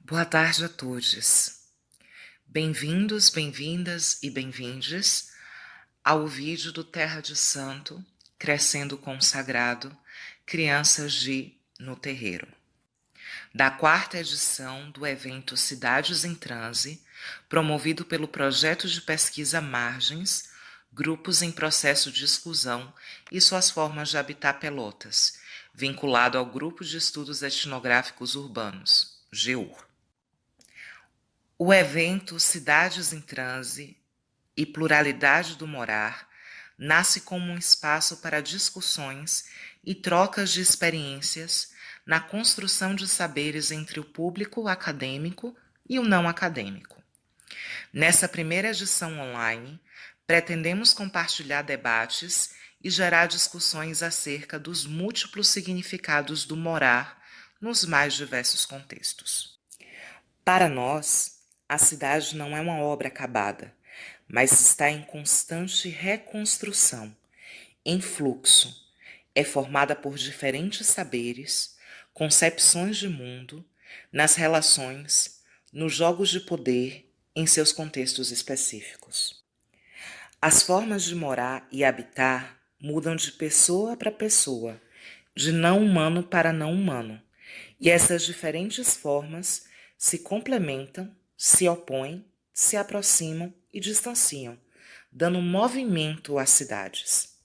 Boa tarde a todos. Bem-vindos, bem-vindas e bem-vindes ao vídeo do Terra de Santo, Crescendo com o Sagrado, Crianças no Terreiro, da quarta edição do evento Cidades em Transe, promovido pelo Projeto de Pesquisa Margens, Grupos em Processo de Exclusão e Suas Formas de Habitar Pelotas, vinculado ao Grupo de Estudos Etnográficos Urbanos, GEUR. O evento Cidades em Transe e Pluralidade do Morar nasce como um espaço para discussões e trocas de experiências na construção de saberes entre o público acadêmico e o não acadêmico. Nessa primeira edição online, pretendemos compartilhar debates e gerar discussões acerca dos múltiplos significados do morar nos mais diversos contextos. Para nós, a cidade não é uma obra acabada, mas está em constante reconstrução, em fluxo. É formada por diferentes saberes, concepções de mundo, nas relações, nos jogos de poder, em seus contextos específicos. As formas de morar e habitar mudam de pessoa para pessoa, de não humano para não humano, e essas diferentes formas se complementam, se opõem, se aproximam e distanciam, dando movimento às cidades.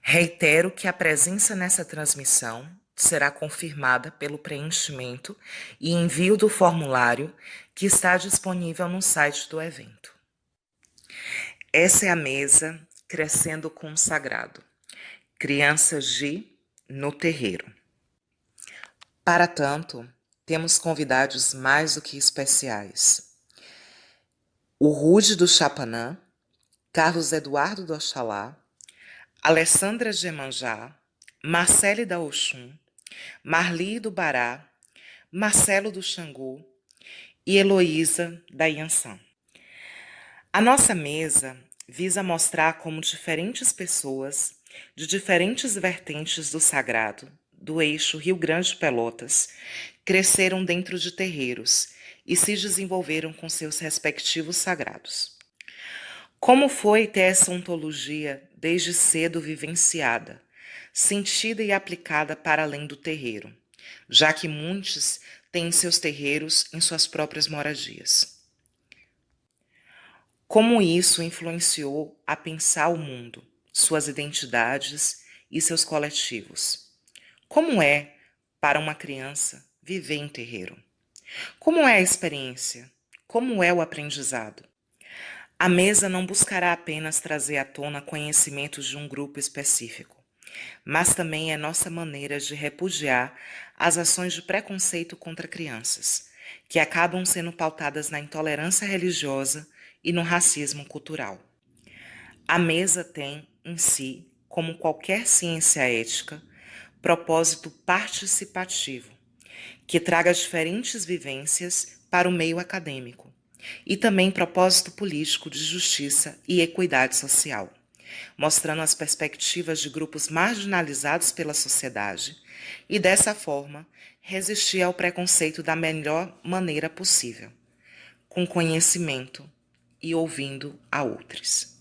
Reitero que a presença nessa transmissão será confirmada pelo preenchimento e envio do formulário que está disponível no site do evento. Essa é a mesa Crescendo com o Sagrado, Crianças no Terreiro. Para tanto, temos convidados mais do que especiais. O Rude do Chapanã, Carlos Eduardo do Oxalá, Alessandra Gemanjá, Marcele da Oxum, Marli do Bará, Marcelo do Xangô e Heloísa da Iansã. A nossa mesa visa mostrar como diferentes pessoas de diferentes vertentes do sagrado, do eixo Rio Grande Pelotas, cresceram dentro de terreiros e se desenvolveram com seus respectivos sagrados. Como foi ter essa ontologia desde cedo vivenciada, sentida e aplicada para além do terreiro, já que muitos têm seus terreiros em suas próprias moradias? Como isso influenciou a pensar o mundo, suas identidades e seus coletivos? Como é, para uma criança, viver em terreiro? Como é a experiência? Como é o aprendizado? A mesa não buscará apenas trazer à tona conhecimentos de um grupo específico, mas também é nossa maneira de repudiar as ações de preconceito contra crianças, que acabam sendo pautadas na intolerância religiosa e no racismo cultural. A mesa tem, em si, como qualquer ciência ética, propósito participativo, que traga diferentes vivências para o meio acadêmico, e também propósito político de justiça e equidade social, mostrando as perspectivas de grupos marginalizados pela sociedade e, dessa forma, resistir ao preconceito da melhor maneira possível, com conhecimento e ouvindo a outros.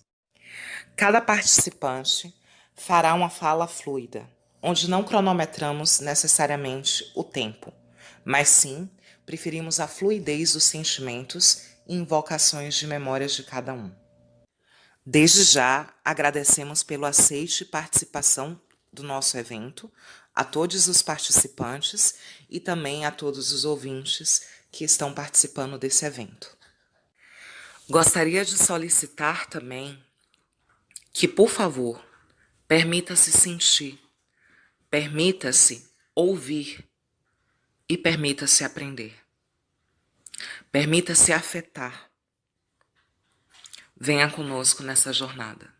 Cada participante fará uma fala fluida, onde não cronometramos necessariamente o tempo, mas sim preferimos a fluidez dos sentimentos e invocações de memórias de cada um. Desde já, agradecemos pelo aceite e participação do nosso evento, a todos os participantes e também a todos os ouvintes que estão participando desse evento. Gostaria de solicitar também que, por favor, permita-se sentir, permita-se ouvir e permita-se aprender. Permita-se afetar. Venha conosco nessa jornada.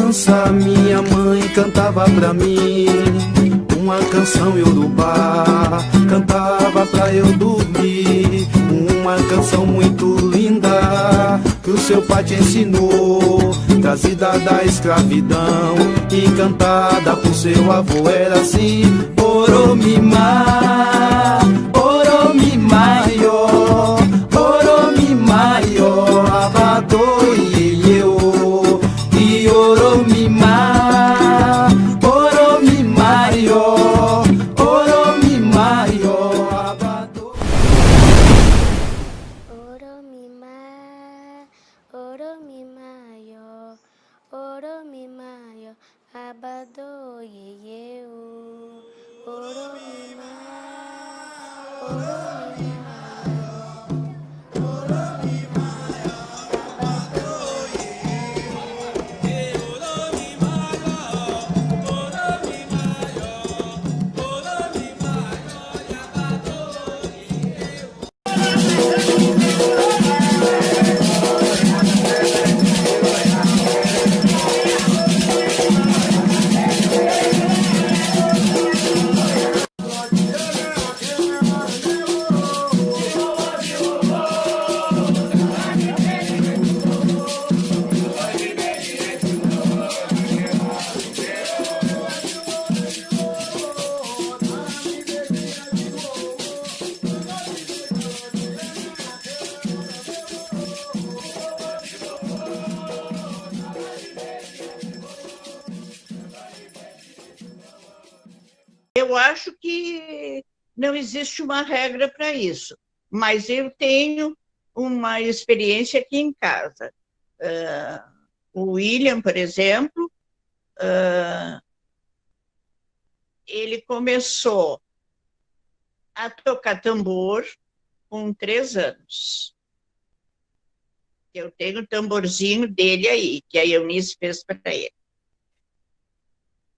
criança, minha mãe cantava pra mim uma canção iorubá, cantava pra eu dormir. Uma canção muito linda que o seu pai te ensinou, trazida da escravidão e cantada por seu avô. Era assim: Oromimá, Oromimaio, Oromimaio, Abadô Ieu, e Oromimá, Oromimaio, Oromimaio, Abadô. Oromimá, Oromimaio, Oromimaio, Abadô Ieu, Oromimá, Oromimaio. Eu acho que não existe uma regra para isso, mas eu tenho uma experiência aqui em casa. O William, por exemplo, ele começou a tocar tambor com 3 anos. Eu tenho o tamborzinho dele aí, que a Eunice fez para ele.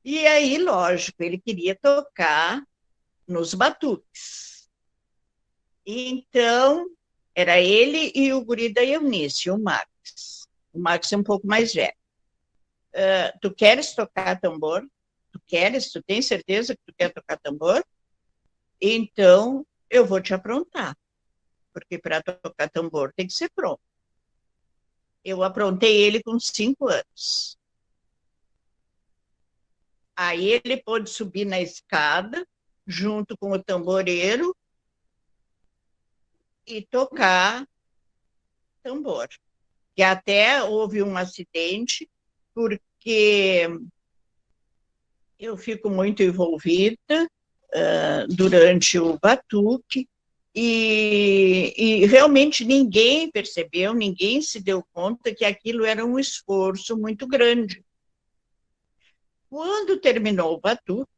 E aí, lógico, ele queria tocar nos batuques. Então, era ele e o guri da Eunice, o Max. O Max é um pouco mais velho. Tu queres tocar tambor? Tu queres? Tu tens certeza que tu quer tocar tambor? Então, eu vou te aprontar. Porque para tocar tambor tem que ser pronto. Eu aprontei ele com 5 anos. Aí ele pôde subir na escada, junto com o tamboreiro, e tocar tambor. Que até houve um acidente, porque eu fico muito envolvida durante o batuque, e realmente ninguém percebeu, ninguém se deu conta que aquilo era um esforço muito grande. Quando terminou o batuque,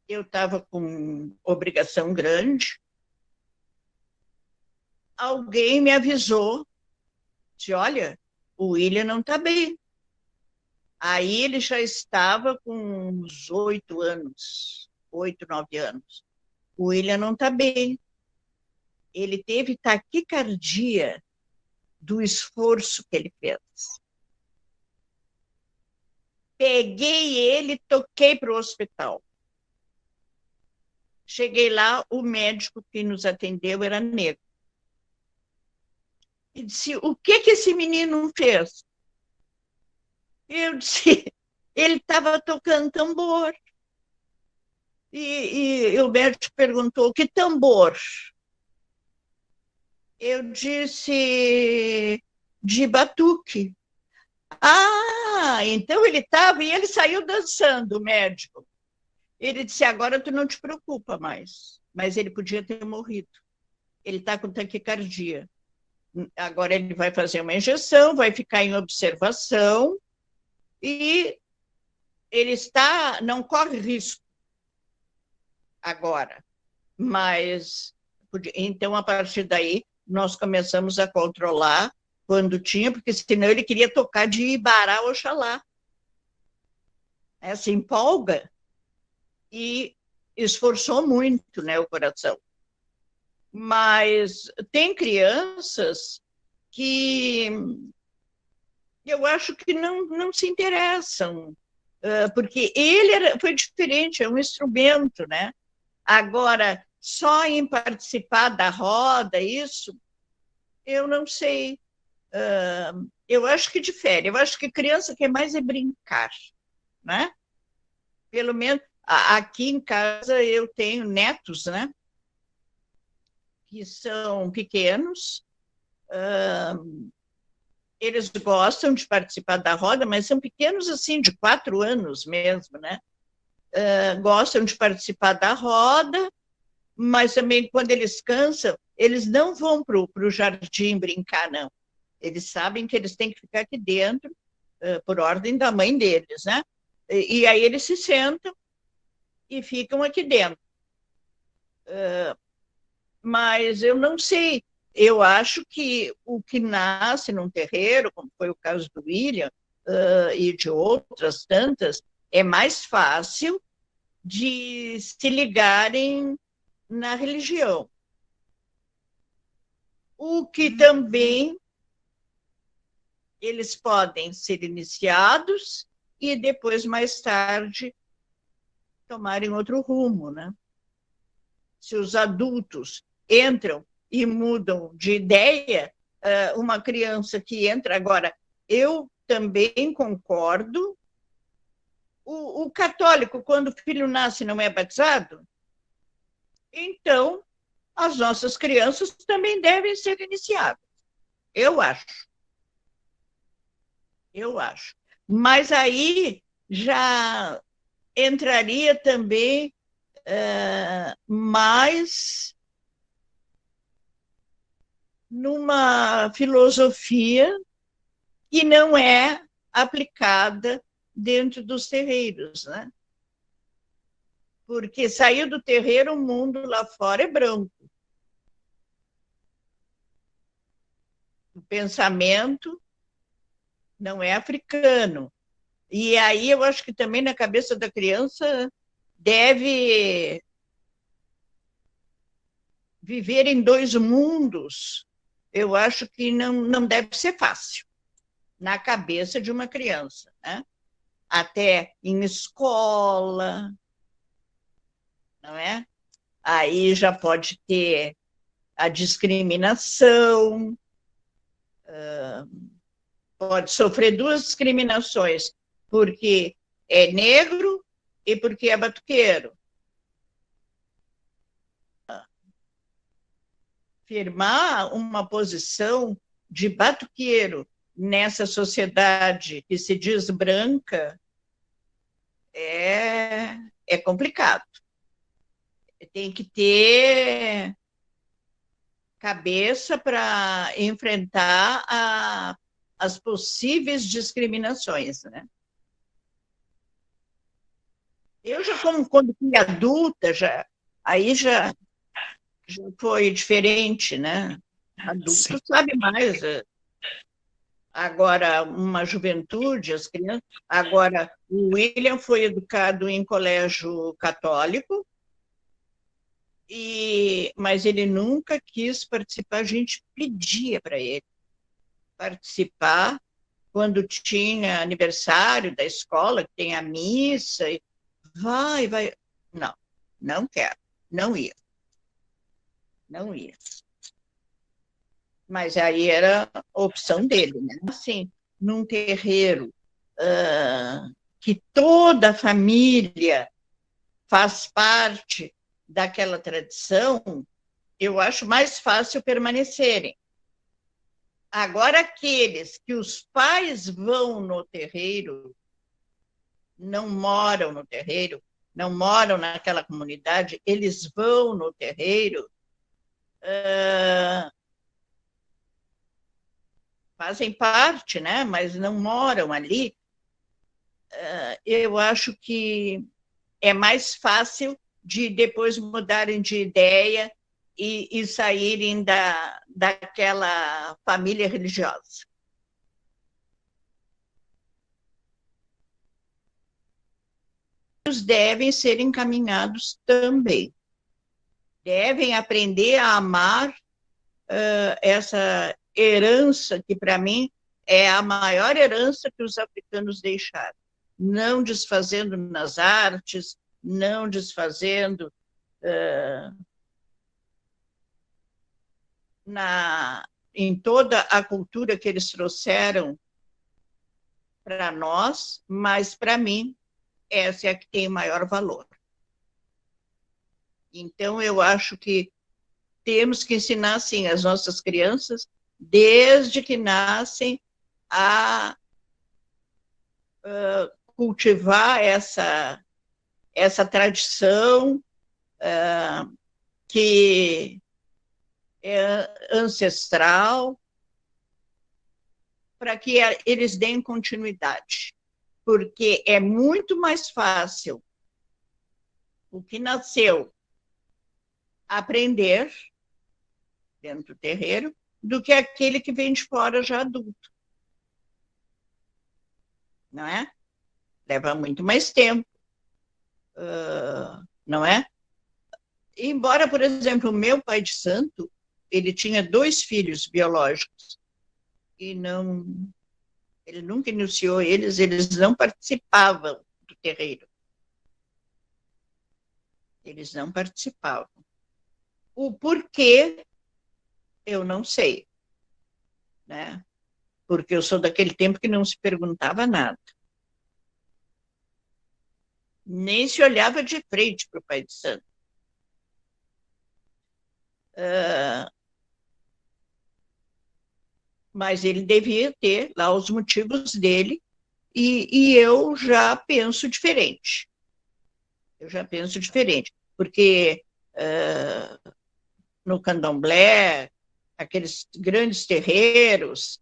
eu estava com obrigação grande, alguém me avisou, disse, olha, o William não está bem. Aí ele já estava com uns 8 anos, 8, 9 anos. O William não está bem. Ele teve taquicardia do esforço que ele fez. Peguei ele, toquei para o hospital. Cheguei lá, o médico que nos atendeu era negro. E disse, o que esse menino fez? Eu disse, ele estava tocando tambor. E o médico perguntou, que tambor? Eu disse, de batuque. Ah, então ele estava, e ele saiu dançando, o médico. Ele disse, agora tu não te preocupa mais. Mas ele podia ter morrido. Ele está com taquicardia. Agora ele vai fazer uma injeção, vai ficar em observação, e ele não corre risco agora. Mas, então, a partir daí, nós começamos a controlar quando tinha, porque senão ele queria tocar de Ibará, Oxalá. Se empolga e esforçou muito, né, o coração. Mas tem crianças que eu acho que não se interessam, porque foi diferente, é um instrumento, né? Agora, só em participar da roda, isso, eu não sei. Eu acho que difere. Eu acho que criança quer mais é brincar, né? Pelo menos aqui em casa eu tenho netos, né? Que são pequenos, eles gostam de participar da roda, mas são pequenos assim, de 4 anos mesmo, né? Gostam de participar da roda, mas também quando eles cansam, eles não vão para o jardim brincar, não. Eles sabem que eles têm que ficar aqui dentro, por ordem da mãe deles, né? E aí eles se sentam e ficam aqui dentro. Mas eu não sei, eu acho que o que nasce num terreiro, como foi o caso do William, e de outras tantas, é mais fácil de se ligarem na religião. O que também eles podem ser iniciados e depois, mais tarde, tomarem outro rumo, né? Se os adultos entram e mudam de ideia, uma criança que entra agora, eu também concordo. O católico, quando o filho nasce, não é batizado? Então, as nossas crianças também devem ser iniciadas. Eu acho. Eu acho. Mas aí já entraria também mais numa filosofia que não é aplicada dentro dos terreiros, né? Porque saiu do terreiro, o mundo lá fora é branco. O pensamento não é africano. E aí eu acho que também na cabeça da criança deve viver em 2 mundos. Eu acho que não deve ser fácil na cabeça de uma criança, né? Até em escola, não é? Aí já pode ter a discriminação, pode sofrer 2 discriminações, porque é negro e porque é batuqueiro. Firmar uma posição de batuqueiro nessa sociedade que se diz branca é complicado. Tem que ter cabeça para enfrentar as possíveis discriminações, né? Eu já, quando fui adulta, aí já foi diferente, né? Adulto Sim. sabe mais. Agora, uma juventude, as crianças. Agora, o William foi educado em colégio católico, mas ele nunca quis participar, a gente pedia para ele participar quando tinha aniversário da escola, que tem a missa, vai. Não, não quero, não ia. Não ia. Mas aí era a opção dele, né? Assim, num terreiro que toda a família faz parte daquela tradição, eu acho mais fácil permanecerem. Agora, aqueles que os pais vão no terreiro, não moram no terreiro, não moram naquela comunidade, eles vão no terreiro, fazem parte, né? Mas não moram ali. Eu acho que é mais fácil de depois mudarem de ideia e saírem daquela família religiosa. Eles devem ser encaminhados também. Devem aprender a amar essa herança que, para mim, é a maior herança que os africanos deixaram, não desfazendo nas artes, não desfazendo em toda a cultura que eles trouxeram para nós, mas para mim, essa é a que tem o maior valor. Então, eu acho que temos que ensinar, sim, as nossas crianças, desde que nascem, a cultivar essa tradição que é ancestral, para que eles deem continuidade. Porque é muito mais fácil o que nasceu aprender dentro do terreiro do que aquele que vem de fora já adulto. Não é? Leva muito mais tempo. Não é? Embora, por exemplo, o meu pai de santo, ele tinha 2 filhos biológicos e ele nunca iniciou eles não participavam do terreiro. Eles não participavam. O porquê, eu não sei, né? Porque eu sou daquele tempo que não se perguntava nada. Nem se olhava de frente para o pai de santo. Mas ele devia ter lá os motivos dele, e eu já penso diferente. Porque no candomblé, aqueles grandes terreiros,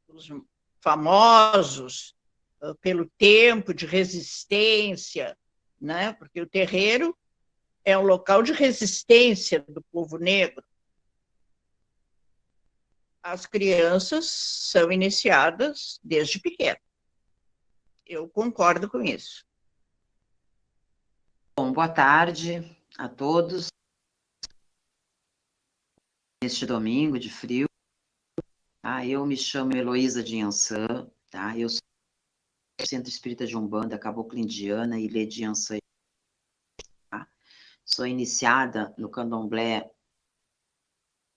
os famosos, pelo tempo de resistência, né? Porque o terreiro é um local de resistência do povo negro. As crianças são iniciadas desde pequeno. Eu concordo com isso. Bom, boa tarde a todos. Neste domingo de frio, tá? Eu me chamo Heloísa de Ançã, tá? Eu sou do Centro Espírita de Umbanda, Cabocla Indiana e Ilê de Ançã. Tá? Sou iniciada no candomblé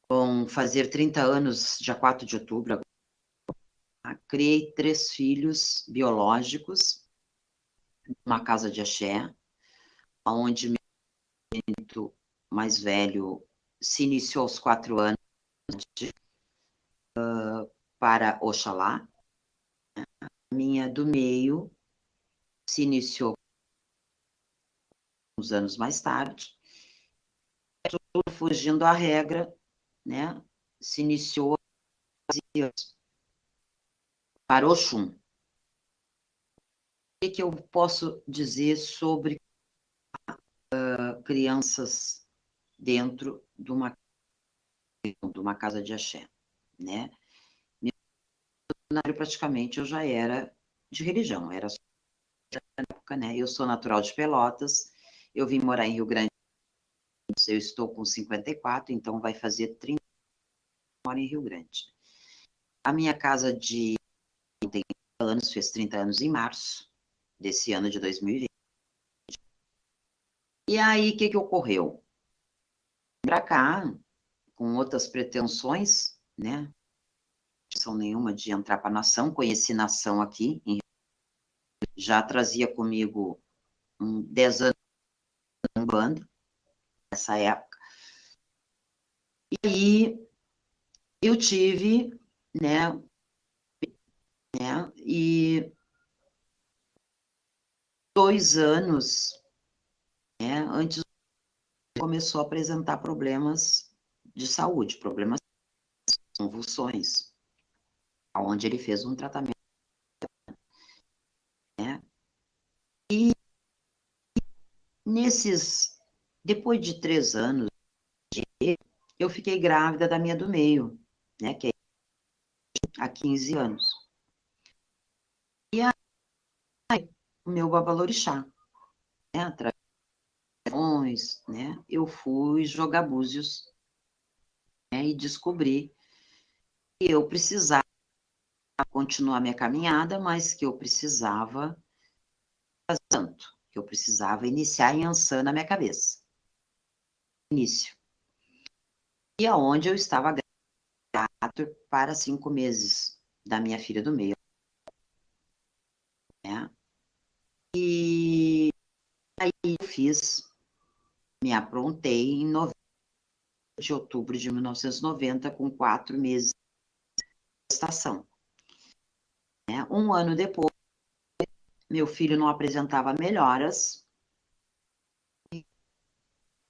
com fazer 30 anos, dia 4 de outubro. Tá? Criei 3 filhos biológicos, numa casa de axé, onde meu filho mais velho se iniciou aos 4 anos para Oxalá. A minha do meio se iniciou uns anos mais tarde. Fugindo à regra, né? Se iniciou para Oxum. O que eu posso dizer sobre crianças dentro de uma casa de axé, né? Praticamente eu já era de religião, era na época, né? Eu sou natural de Pelotas, eu vim morar em Rio Grande, eu estou com 54, então vai fazer 30 moro em Rio Grande. A minha casa de 30 anos fez 30 anos em março desse ano de 2020. E aí, o que ocorreu? Para cá, com outras pretensões, né? Não são nenhuma de entrar para a nação, conheci nação aqui, já trazia comigo 10 anos em banda, nessa época. E aí, eu tive, né, e 2 anos, né, antes começou a apresentar problemas de saúde, problemas de convulsões, onde ele fez um tratamento, né, e depois de 3 anos, eu fiquei grávida da minha do meio, né, que é há 15 anos. E aí, o meu babalorixá, né, através de, né, eu fui jogar búzios, né, e descobri E eu precisava continuar minha caminhada, mas que eu precisava tanto, que eu precisava iniciar em Ansan na minha cabeça. Início. E aonde eu estava grato para 5 meses da minha filha do meio. Né? E aí eu me aprontei em 9 de outubro de 1990, com 4 meses de gestação. Né? Um ano depois, meu filho não apresentava melhoras.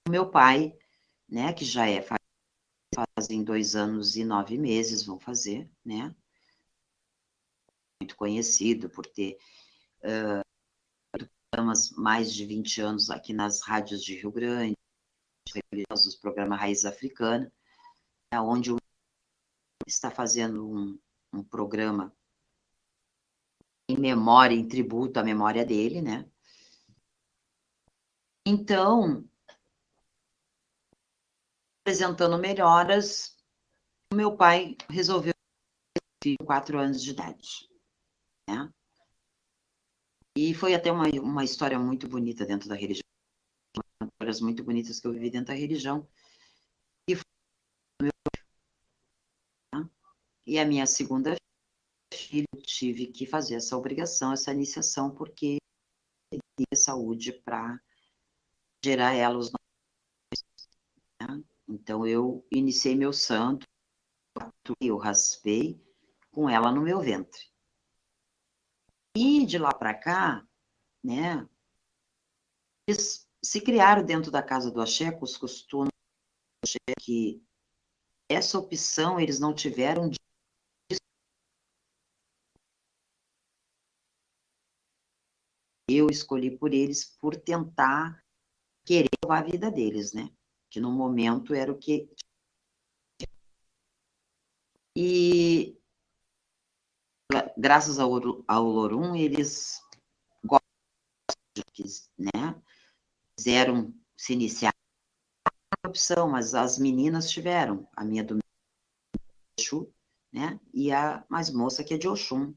O meu pai, né, que já fazem 2 anos e 9 meses, vão fazer, né? Muito conhecido por ter programas mais de 20 anos aqui nas rádios de Rio Grande, os programas Raiz Africana, onde está fazendo um programa em memória, em tributo à memória dele, né? Então, apresentando melhoras, o meu pai resolveu ter 4 anos de idade, né? E foi até uma história muito bonita dentro da religião, histórias muito bonitas que eu vivi dentro da religião. E, e a minha segunda filha, eu tive que fazer essa obrigação, essa iniciação, porque eu tinha saúde para gerar ela os nomes, né? Então, eu iniciei meu santo, eu raspei com ela no meu ventre. E de lá para cá, né, eles se criaram dentro da casa do axé, com os costumes do axé, que essa opção eles não tiveram de eu escolhi por eles por tentar querer salvar a vida deles, né? Que no momento era o que... E graças ao Lorum, eles né, quiseram se iniciar a opção, mas as meninas tiveram, a minha do Exu, né, e a mais moça que é de Oxum,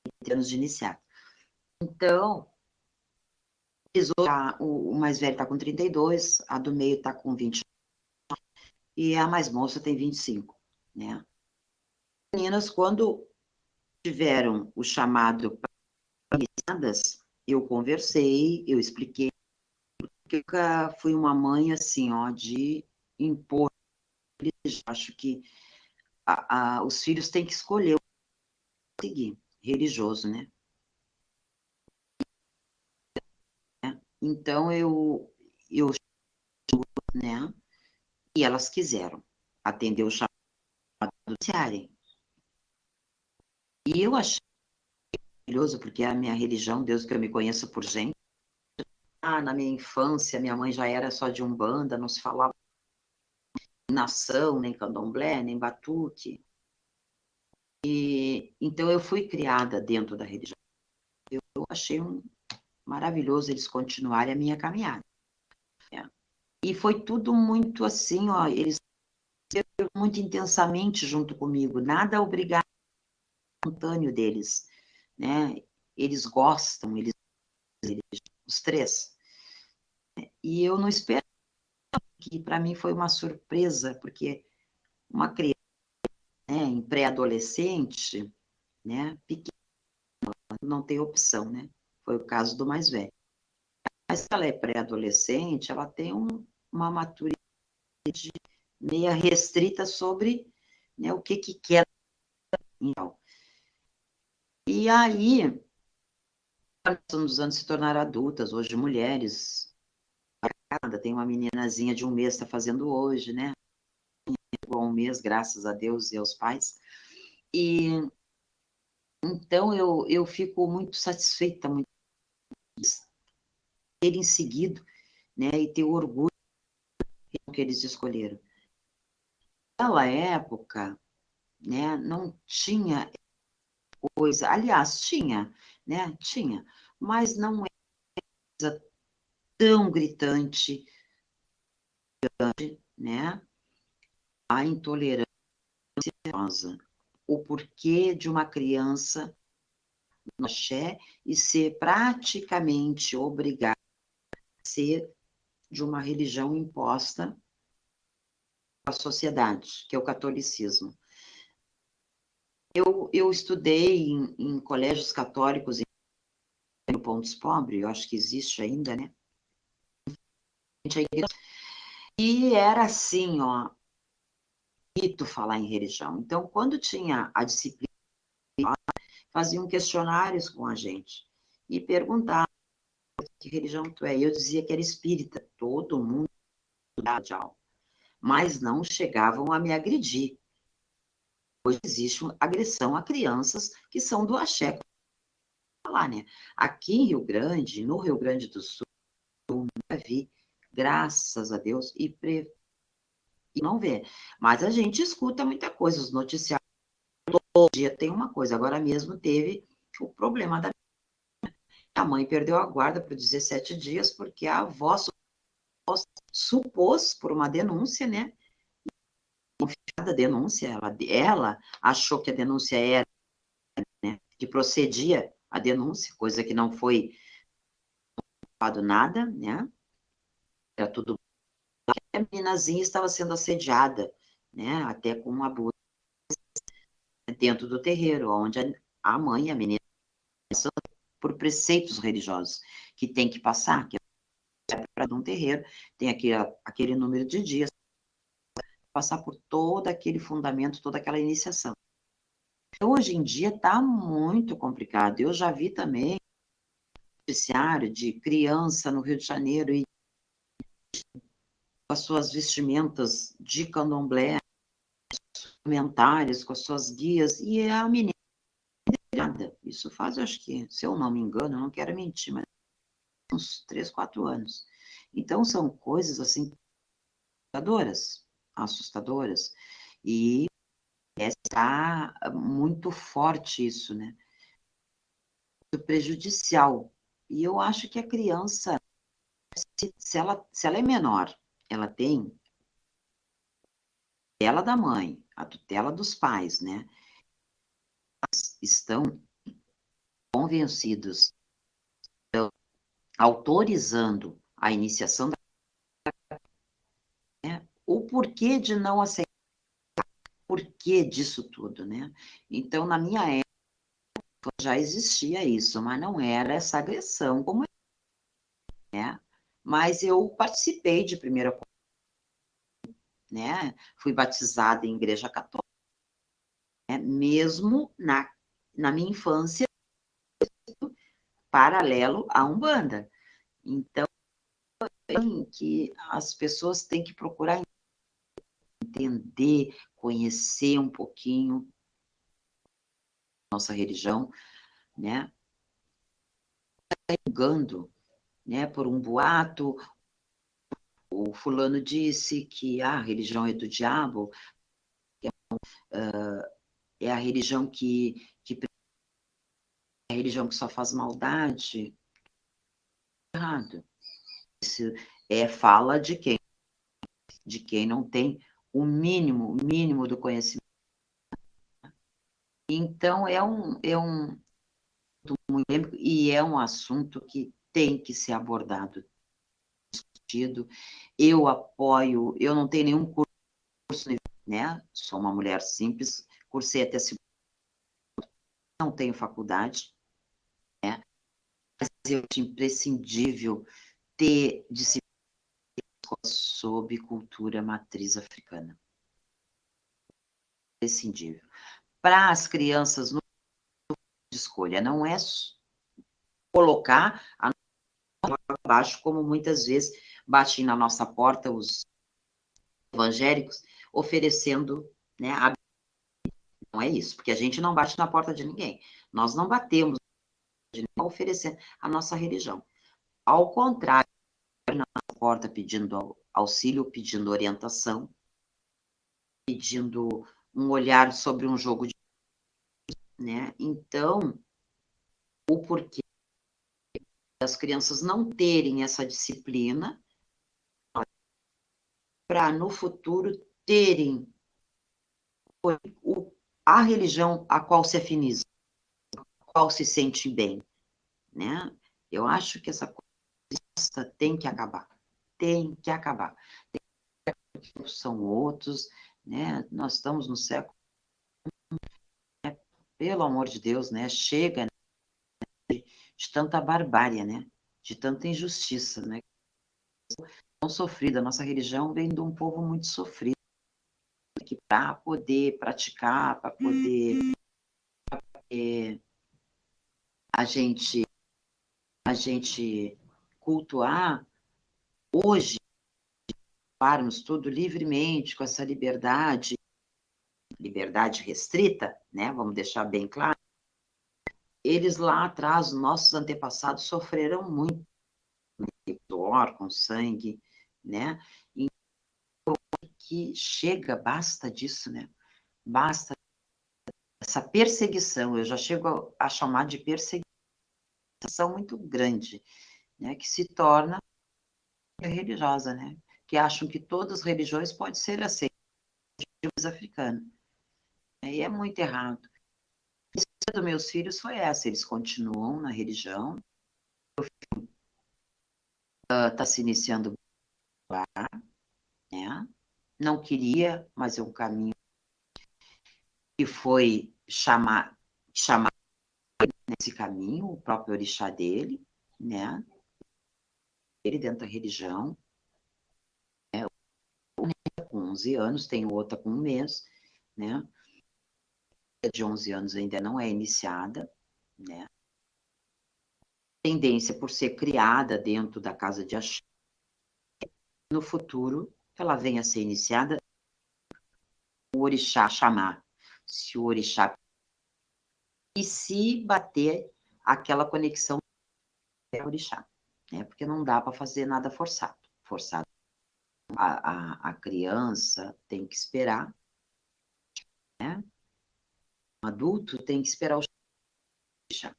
em termos de iniciar. Então, o mais velho está com 32, a do meio está com 20, e a mais moça tem 25, né. As meninas, quando tiveram o chamado para iniciadas, eu conversei, eu expliquei, porque eu nunca fui uma mãe assim, ó, de impor. Acho que os filhos têm que escolher o que seguir, religioso, né? Então, né? E elas quiseram atender o chamado do iniciarem. E eu achei maravilhoso, porque a minha religião, Deus que eu me conheço por gente, na minha infância, minha mãe já era só de Umbanda, não se falava nação, nem candomblé, nem batuque. E então eu fui criada dentro da religião. Eu achei maravilhoso eles continuarem a minha caminhada. E foi tudo muito assim, ó, eles muito intensamente junto comigo, nada obrigado, espontâneo deles, né? Eles gostam, os 3. E eu não espero, que para mim foi uma surpresa, porque uma criança, né, em pré-adolescente, né, pequena, não tem opção, né? Foi o caso do mais velho. Mas se ela é pré-adolescente, ela tem uma maturidade meia restrita sobre, né, o que quer. Então, e aí, nos anos se tornaram adultas, hoje mulheres. Tem uma meninazinha de 1 mês, está fazendo hoje, né? Igual 1 mês, graças a Deus e aos pais. E então eu fico muito satisfeita, muito de terem seguido, né? E ter orgulho do que eles escolheram. Naquela época, né? Não tinha coisa, aliás, tinha, né? Tinha, mas não é coisa tão gritante, né? A intolerância o porquê de uma criança no axé e ser praticamente obrigada a ser de uma religião imposta à sociedade, que é o catolicismo. Eu estudei em colégios católicos em Pontos Pobres, eu acho que existe ainda, né? E era assim, ó, mito falar em religião. Então, quando tinha a disciplina, faziam questionários com a gente e perguntavam que religião tu é. E eu dizia que era espírita. Todo mundo de aula. Mas não chegavam a me agredir. Hoje existe uma agressão a crianças que são do axé. Lá, né? Aqui em Rio Grande, no Rio Grande do Sul, eu nunca vi, graças a Deus, e não vê. Mas a gente escuta muita coisa, os noticiários, todo dia tem uma coisa. Agora mesmo teve o problema da a mãe perdeu a guarda por 17 dias porque a avó supôs por uma denúncia, né? Confiada a denúncia, ela achou que a denúncia era, né? Que procedia a denúncia, coisa que não foi falado nada, né? Era tudo. A meninazinha estava sendo assediada, né? Até com um abuso dentro do terreiro, onde a mãe e a menina por preceitos religiosos que tem que passar, que é para um terreiro, tem aquele número de dias, passar por todo aquele fundamento, toda aquela iniciação. Hoje em dia está muito complicado. Eu já vi também noticiário de criança no Rio de Janeiro e com as suas vestimentas de candomblé, comentários, com as suas guias, e a menina isso faz, acho que, se eu não me engano, eu não quero mentir, mas uns 3, 4 anos. Então, são coisas, assim, assustadoras, e está muito forte isso, né? Muito prejudicial. E eu acho que a criança, se ela é menor, ela tem a tutela da mãe, a tutela dos pais, né? Estão convencidos, autorizando a iniciação da, né? O porquê de não aceitar, o porquê disso tudo, né? Então, na minha época, já existia isso, mas não era essa agressão como é, né? Mas eu participei de primeira comunhão, né? Fui batizada em igreja católica, né? Mesmo na minha infância, paralelo à Umbanda. Então, que as pessoas têm que procurar entender, conhecer um pouquinho nossa religião, né? Julgando, né? Por um boato, o fulano disse que a religião é do diabo, é a religião que é a religião que só faz maldade. Errado. Isso fala de quem? De quem não tem o mínimo do conhecimento. Então, é um e é um assunto que tem que ser abordado. Eu apoio, eu não tenho nenhum curso, né? Sou uma mulher simples, cursei até segunda, não tenho faculdade, né? Mas eu acho imprescindível ter disciplina sobre cultura matriz africana. Imprescindível. Para as crianças no de escolha, não é colocar a abaixo, como muitas vezes batem na nossa porta os evangélicos, oferecendo, né? Não é isso, porque a gente não bate na porta de ninguém. Nós não batemos oferecendo a nossa religião. Ao contrário, na porta pedindo auxílio, pedindo orientação, pedindo um olhar sobre um jogo de, né? Então, o porquê das crianças não terem essa disciplina para no futuro terem o a religião a qual se afiniza, a qual se sente bem, né? Eu acho que essa coisa tem que acabar. Tem que acabar. São outros, né? Nós estamos no século, né? Pelo amor de Deus, né? Chega, né? De tanta barbárie, né? De tanta injustiça, né? Tão sofrida. Nossa religião vem de um povo muito sofrido, que para poder praticar, para poder a gente cultuar hoje, farmos tudo livremente, com essa liberdade restrita, né? Vamos deixar bem claro. Eles lá atrás, nossos antepassados, sofreram muito, com suor, com sangue, né? E que chega, basta disso, né? Basta essa perseguição, eu já chego a chamar de perseguição muito grande, né? Que se torna religiosa, né? Que acham que todas as religiões podem ser aceitas africanas. E é muito errado. A história dos meus filhos foi essa, eles continuam na religião, está se iniciando lá, né? Não queria, mas é um caminho que foi chamar nesse caminho, o próprio orixá dele, né? Ele dentro da religião, né? Com 11 anos, tem outra com 1 mês, né? A de 11 anos ainda não é iniciada, né? Tendência por ser criada dentro da casa de axé, no futuro ela venha a ser iniciada, o orixá chamar, se o orixá e se bater aquela conexão com o orixá, né? Porque não dá para fazer nada forçado. Forçado. A criança tem que esperar, né? O adulto tem que esperar o orixá.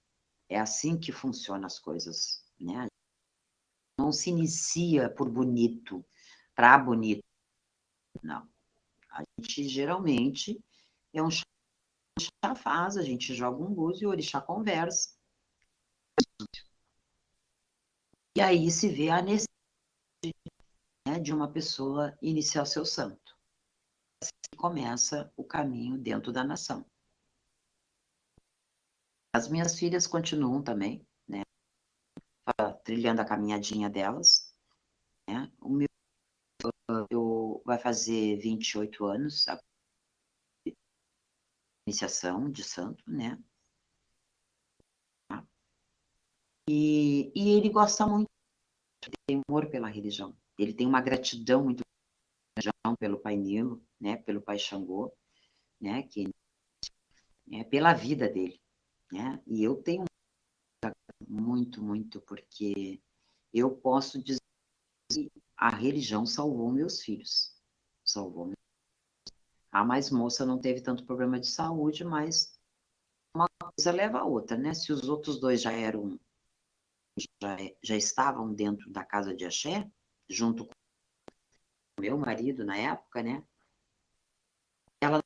É assim que funcionam as coisas, né? Não se inicia por bonito, para bonito, não. A gente geralmente é um chá faz, a gente joga um búzio e o orixá conversa. E aí se vê a necessidade, né, de uma pessoa iniciar o seu santo. Assim começa o caminho dentro da nação. As minhas filhas continuam também, né, trilhando a caminhadinha delas, né? O meu vai fazer 28 anos, a iniciação de santo, né? E ele gosta muito, tem amor pela religião. Ele tem uma gratidão muito grande pelo Pai Nilo, né? Pelo Pai Xangô, né? Que é pela vida dele, né? E eu tenho muito, muito, porque eu posso dizer que a religião salvou meus filhos. Salvou. A mais moça não teve tanto problema de saúde, mas uma coisa leva a outra, né? Se os outros dois já estavam dentro da casa de axé, junto com o meu marido na época, né? Ela não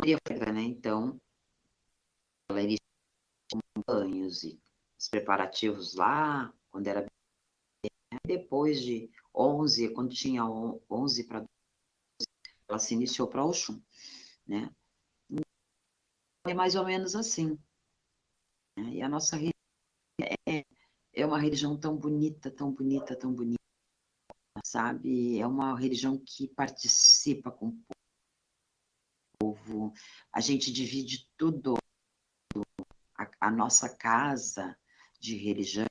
queria fazer, né? Então, ela iria com banhos e os preparativos lá, quando era depois de 11, quando tinha 11 para ela se iniciou para Oxum, né? É mais ou menos assim, né? E a nossa religião é uma religião tão bonita, tão bonita, tão bonita, sabe? É uma religião que participa com o povo, a gente divide tudo, a nossa casa de religião,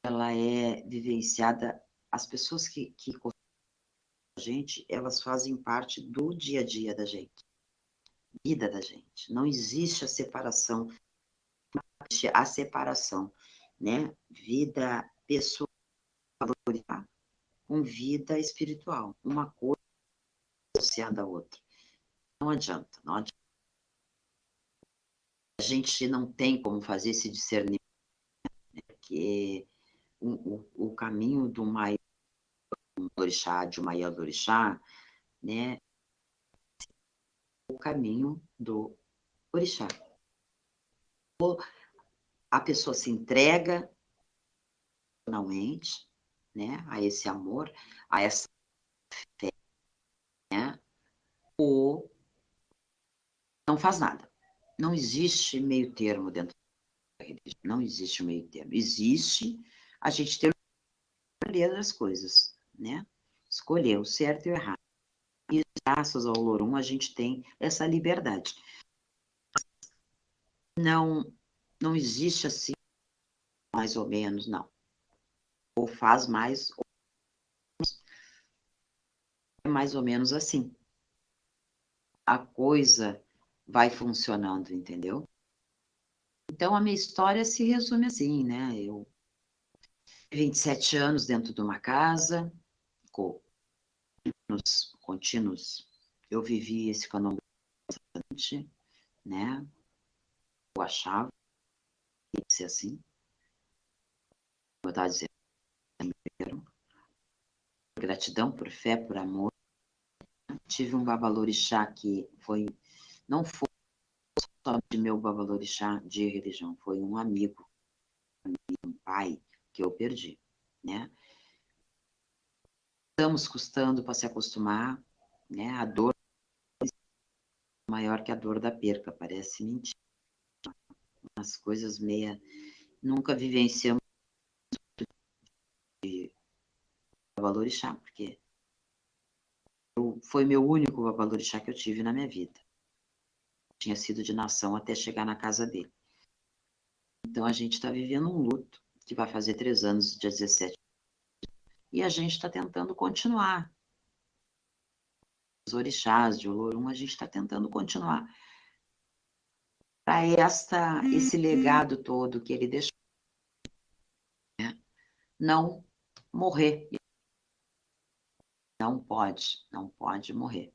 ela é vivenciada, as pessoas que a gente, elas fazem parte do dia a dia da gente, vida da gente. Não existe a separação, né? Vida pessoal com vida espiritual. Uma coisa associada à outra. Não adianta, não adianta. A gente não tem como fazer esse discernimento, porque o caminho do Maia do orixá, de uma do orixá, né? o caminho do orixá. Ou a pessoa se entrega finalmente, né, a esse amor, a essa fé, né, ou não faz nada. Não existe meio termo dentro da religião. Não existe meio termo. Existe a gente ter escolher as coisas, né? Escolher o certo e o errado. E graças ao Olorum a gente tem essa liberdade. Não existe assim, mais ou menos, não. Ou faz mais, ou é mais ou menos assim. A coisa vai funcionando, entendeu? Então, a minha história se resume assim, né? Eu 27 anos dentro de uma casa, contínuos. Eu vivi esse candomblé, né? Eu achava que ia ser assim. Eu estava dizendo, gratidão por fé, por amor. Tive um babalorixá que não foi só de meu babalorixá de religião, foi um amigo, um pai que eu perdi, né? Estamos custando para se acostumar, né? A dor é maior que a dor da perca, parece mentira. As coisas meia... Nunca vivenciamos de babalorixá, porque foi meu único babalorixá que eu tive na minha vida. Tinha sido de nação até chegar na casa dele. Então, a gente está vivendo um luto, que vai fazer 3 anos, dia 17. E a gente está tentando continuar. Os orixás de Olorum, a gente está tentando continuar. Para esse legado todo que ele deixou, né? Não morrer. Não pode morrer.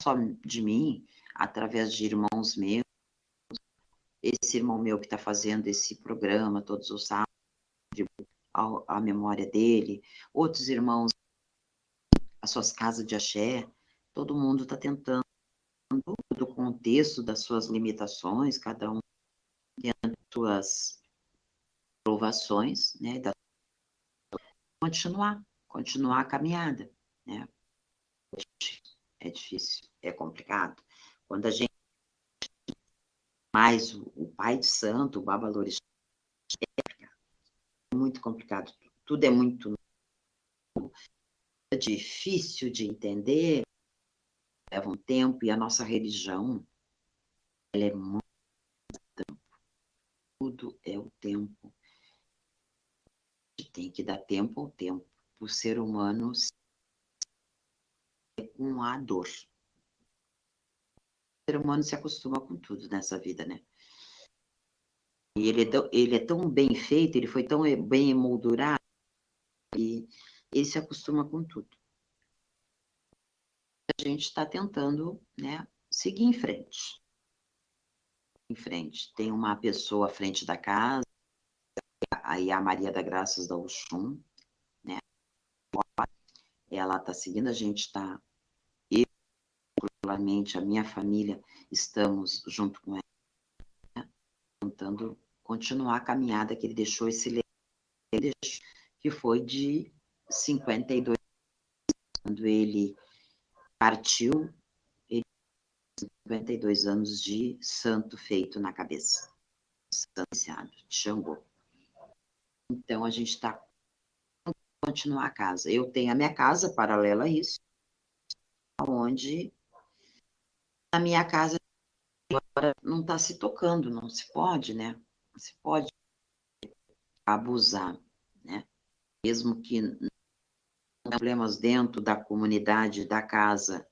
Só de mim, através de irmãos meus, esse irmão meu que está fazendo esse programa todos os sábados, a memória dele, outros irmãos, as suas casas de axé, todo mundo está tentando, do contexto das suas limitações, cada um tem as suas provações, né, continuar a caminhada, né? É difícil, é complicado. Quando a gente mais o pai de santo, o babalorixá, é muito complicado. Tudo é muito difícil de entender, leva um tempo, e a nossa religião, ela é muito tempo. Tudo é o tempo. Tem que dar tempo ao tempo. O ser humano com a dor. O ser humano se acostuma com tudo nessa vida, né? E ele é tão bem feito, ele foi tão bem emoldurado, e ele se acostuma com tudo. A gente está tentando, né, seguir em frente. Em frente. Tem uma pessoa à frente da casa, aí a Maria da Graças da Oxum, né? Ela está seguindo, a gente está, eu, particularmente, a minha família, estamos junto com ela, né, tentando continuar a caminhada que ele deixou, esse legado, que foi de 52, quando ele partiu, ele tinha 52 anos de santo feito na cabeça. Santo de Xangô. Então, a gente está continuar a casa. Eu tenho a minha casa paralela a isso, onde a minha casa agora não está se tocando, não se pode, né? Não se pode abusar, né? Mesmo que problemas dentro da comunidade da casa,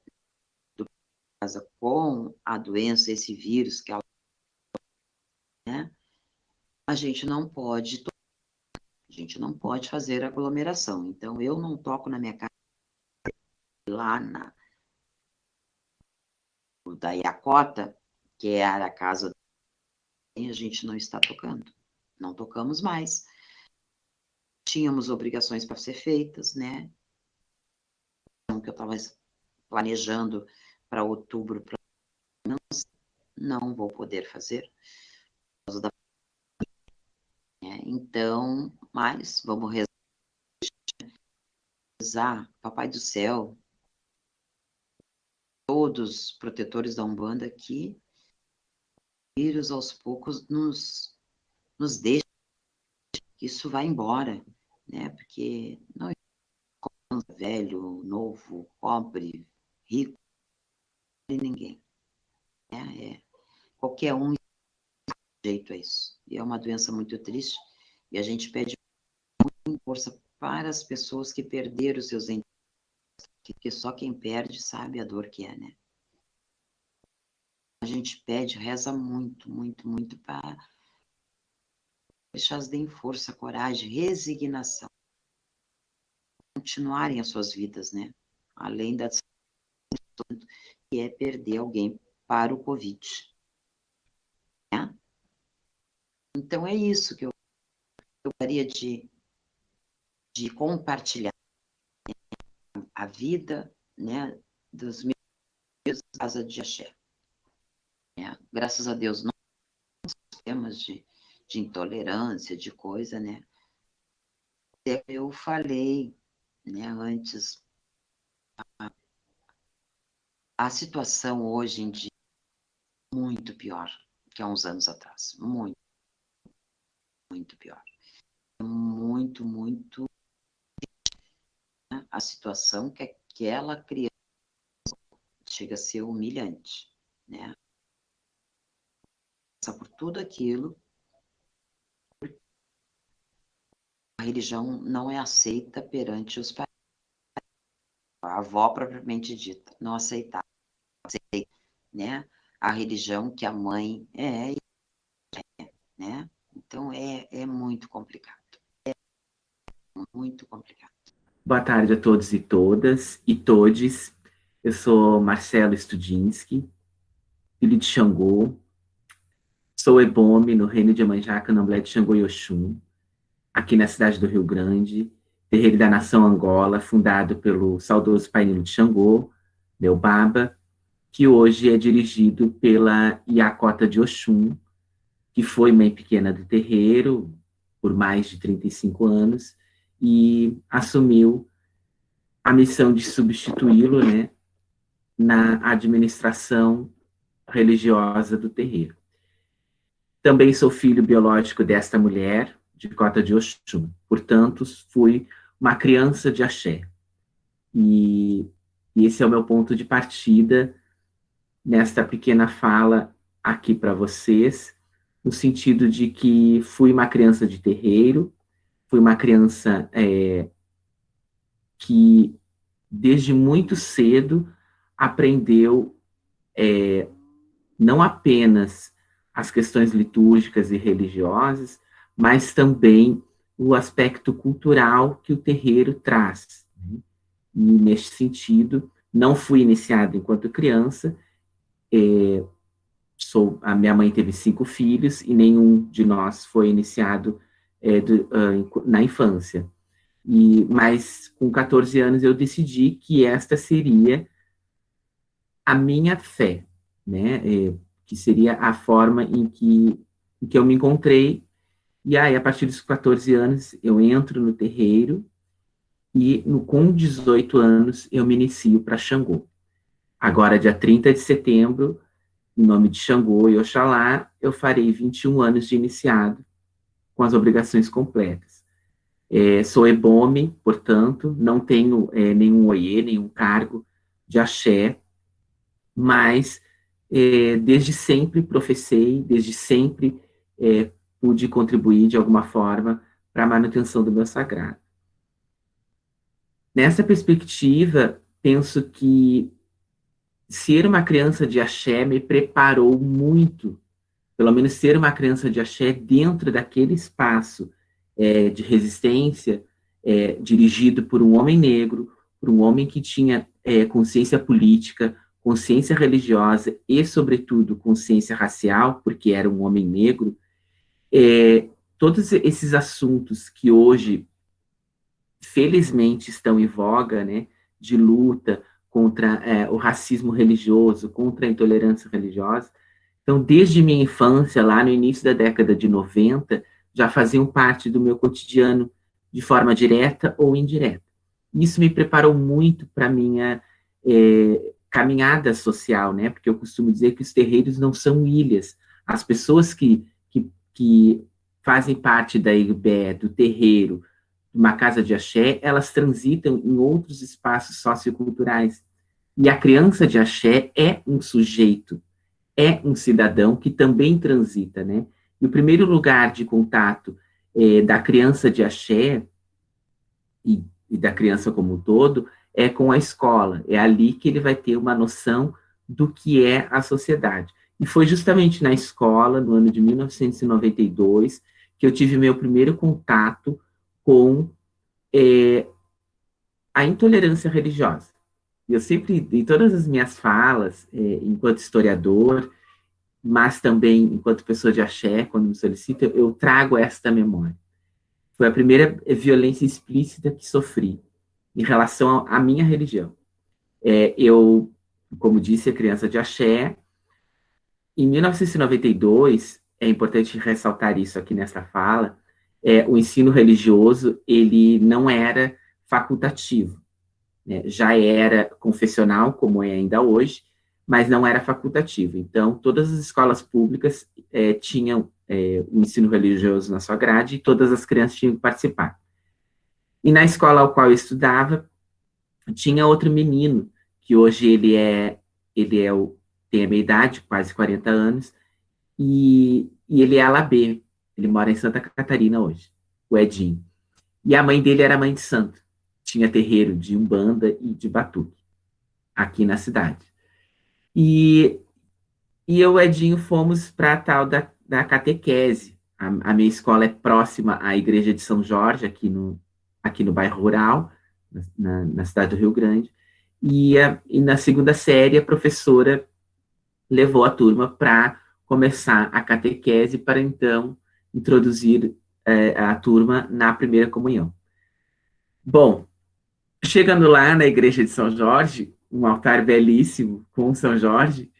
com a doença, esse vírus que ela, né? A gente não pode fazer aglomeração. Então, eu não toco na minha casa lá da Iacota, que era a casa, a gente não está tocando. Não tocamos mais. Tínhamos obrigações para ser feitas, né? Que eu estava planejando para outubro, não vou poder fazer, por causa da então, mas vamos rezar, Papai do Céu, todos os protetores da Umbanda, que o vírus aos poucos nos deixa, que isso vai embora, né? Porque não é velho, novo, pobre, rico, ninguém. Qualquer um jeito a isso. E é uma doença muito triste, e a gente pede muita força para as pessoas que perderam os seus entes, porque só quem perde sabe a dor que é, né? A gente pede, reza muito, muito, muito para deixar elas deem força, coragem, resignação, continuarem as suas vidas, né? Além da que é perder alguém para o Covid. Né? Então, é isso que eu gostaria de compartilhar, né? A vida, né, dos meus casa de axé. Né? Graças a Deus, não temos de intolerância, de coisa, né? Eu falei, né, antes, a situação hoje em dia é muito pior que há uns anos atrás. Muito, muito pior. Muito, muito. Né? A situação que aquela criança chega a ser humilhante, né? Passa por tudo aquilo. A religião não é aceita perante os pais. A avó propriamente dita, não aceitava, né? A religião que a mãe né? Então é muito complicado. É muito complicado. Boa tarde a todos e todas e todes. Eu sou Marcelo Studinski, filho de Xangô. Sou ebome no reino de Iemanjá, Candomblé de Xangô e Oxum, aqui na cidade do Rio Grande, terreiro da nação Angola, fundado pelo saudoso Pai Nilo de Xangô, meu baba, que hoje é dirigido pela Iacota de Oxum, que foi mãe pequena do terreiro por mais de 35 anos e assumiu a missão de substituí-lo, né, na administração religiosa do terreiro. Também sou filho biológico desta mulher, de Cota de Oxum. Portanto, fui uma criança de axé. E esse é o meu ponto de partida nesta pequena fala aqui para vocês, no sentido de que fui uma criança de terreiro, fui uma criança que, desde muito cedo, aprendeu não apenas as questões litúrgicas e religiosas, mas também o aspecto cultural que o terreiro traz. Né? E, neste sentido, não fui iniciado enquanto criança, a minha mãe teve 5 filhos e nenhum de nós foi iniciado na infância. Mas, com 14 anos, eu decidi que esta seria a minha fé, né? Que seria a forma em que eu me encontrei. E aí, a partir dos 14 anos, eu entro no terreiro e, com 18 anos, eu me inicio para Xangô. Agora, dia 30 de setembro, em nome de Xangô e Oxalá, eu farei 21 anos de iniciado, com as obrigações completas. Sou ebome, portanto, não tenho nenhum oiê, nenhum cargo de axé, mas desde sempre professei, desde sempre pude contribuir de alguma forma para a manutenção do meu sagrado. Nessa perspectiva, penso que ser uma criança de axé me preparou muito, pelo menos ser uma criança de axé dentro daquele espaço de resistência, dirigido por um homem negro, por um homem que tinha consciência política, consciência religiosa e, sobretudo, consciência racial, porque era um homem negro. Todos esses assuntos que hoje, felizmente, estão em voga, né, de luta contra o racismo religioso, contra a intolerância religiosa. Então, desde minha infância, lá no início da década de 90, já faziam parte do meu cotidiano de forma direta ou indireta. Isso me preparou muito para a minha caminhada social, né? Porque eu costumo dizer que os terreiros não são ilhas. As pessoas que fazem parte da IGBE, do terreiro, de uma casa de axé, elas transitam em outros espaços socioculturais. E a criança de axé é um sujeito, é um cidadão que também transita, né? E o primeiro lugar de contato da criança de axé e da criança como um todo é com a escola. É ali que ele vai ter uma noção do que é a sociedade. E foi justamente na escola, no ano de 1992, que eu tive meu primeiro contato com a intolerância religiosa. Eu sempre, em todas as minhas falas, enquanto historiador, mas também enquanto pessoa de axé, quando me solicita, eu trago esta memória. Foi a primeira violência explícita que sofri em relação à minha religião. Eu, como disse, a criança de axé. Em 1992, é importante ressaltar isso aqui nessa fala, o ensino religioso, ele não era facultativo, né? Já era confessional, como é ainda hoje, mas não era facultativo. Então, todas as escolas públicas tinham o ensino religioso na sua grade e todas as crianças tinham que participar. E na escola ao qual eu estudava, tinha outro menino, que hoje tem a minha idade, quase 40 anos, e ele é ala B, ele mora em Santa Catarina hoje, o Edinho. E a mãe dele era mãe de santo, tinha terreiro de Umbanda e de Batuque, aqui na cidade. E eu e o Edinho fomos para a tal da catequese. A minha escola é próxima à Igreja de São Jorge, aqui no bairro rural, na cidade do Rio Grande. E na segunda série, a professora levou a turma para começar a catequese, para então introduzir a turma na primeira comunhão. Bom, chegando lá na Igreja de São Jorge, um altar belíssimo com São Jorge,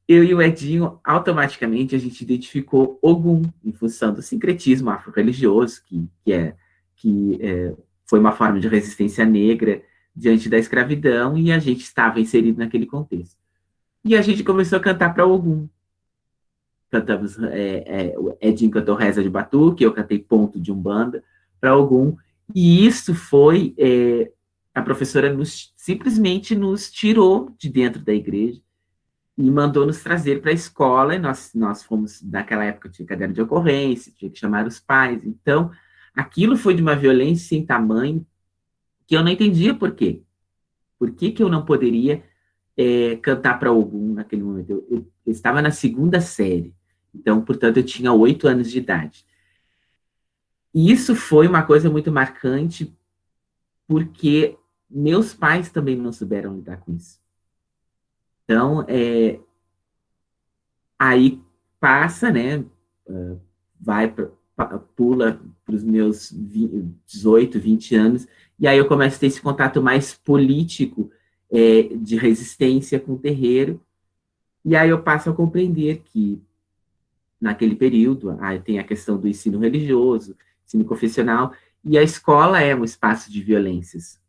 eu e o Edinho, automaticamente, a gente identificou Ogum, em função do sincretismo afro-religioso, que foi uma forma de resistência negra diante da escravidão, e a gente estava inserido naquele contexto. E a gente começou a cantar para Ogum. Cantamos, o Edinho cantou Reza de Batuque, eu cantei Ponto de Umbanda para Ogum, e isso foi, a professora simplesmente nos tirou de dentro da igreja e mandou nos trazer para a escola, e nós fomos, naquela época tinha caderno de ocorrência, tinha que chamar os pais, então aquilo foi de uma violência sem tamanho, que eu não entendia por quê. Por que eu não poderia cantar para Ogum naquele momento? Eu estava na segunda série, então, portanto, eu tinha 8 anos de idade. E isso foi uma coisa muito marcante, porque meus pais também não souberam lidar com isso. Então, aí passa, né, pula para os meus 18, 20 anos, e aí eu começo a ter esse contato mais político, de resistência com o terreiro, e aí eu passo a compreender que, naquele período, tem a questão do ensino religioso, ensino confessional, e a escola é um espaço de violências,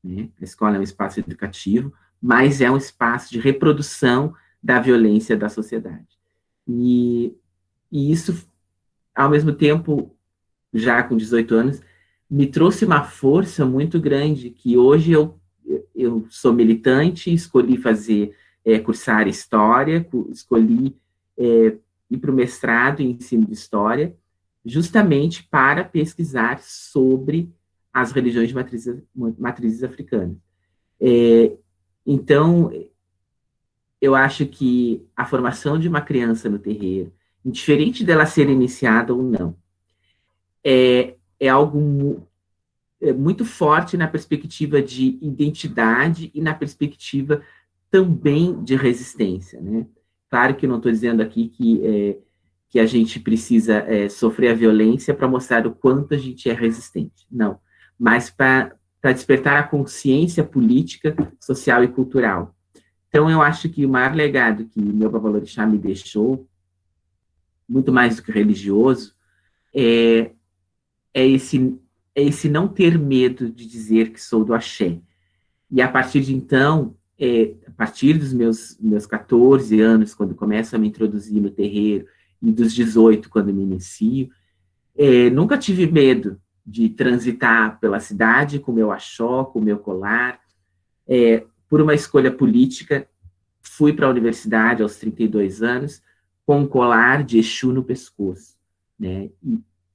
né? A escola é um espaço educativo, mas é um espaço de reprodução da violência da sociedade. E isso, ao mesmo tempo, já com 18 anos, me trouxe uma força muito grande, que hoje eu sou militante, escolhi cursar História, escolhi ir para o mestrado em Ensino de História, justamente para pesquisar sobre as religiões de matrizes africanas. Então, eu acho que a formação de uma criança no terreiro, indiferente dela ser iniciada ou não, é algo muito forte na perspectiva de identidade e na perspectiva também de resistência, né? Claro que eu não estou dizendo aqui que a gente precisa sofrer a violência para mostrar o quanto a gente é resistente, não. Mas para para despertar a consciência política, social e cultural. Então, eu acho que o maior legado que meu Babalorixá me deixou, muito mais do que religioso, é esse não ter medo de dizer que sou do axé. E a partir de então, a partir dos meus 14 anos, quando começo a me introduzir no terreiro, e dos 18, quando me inicio, nunca tive medo de transitar pela cidade com meu axó, com meu colar. Por uma escolha política, fui para a universidade aos 32 anos, com um colar de Exu no pescoço, né?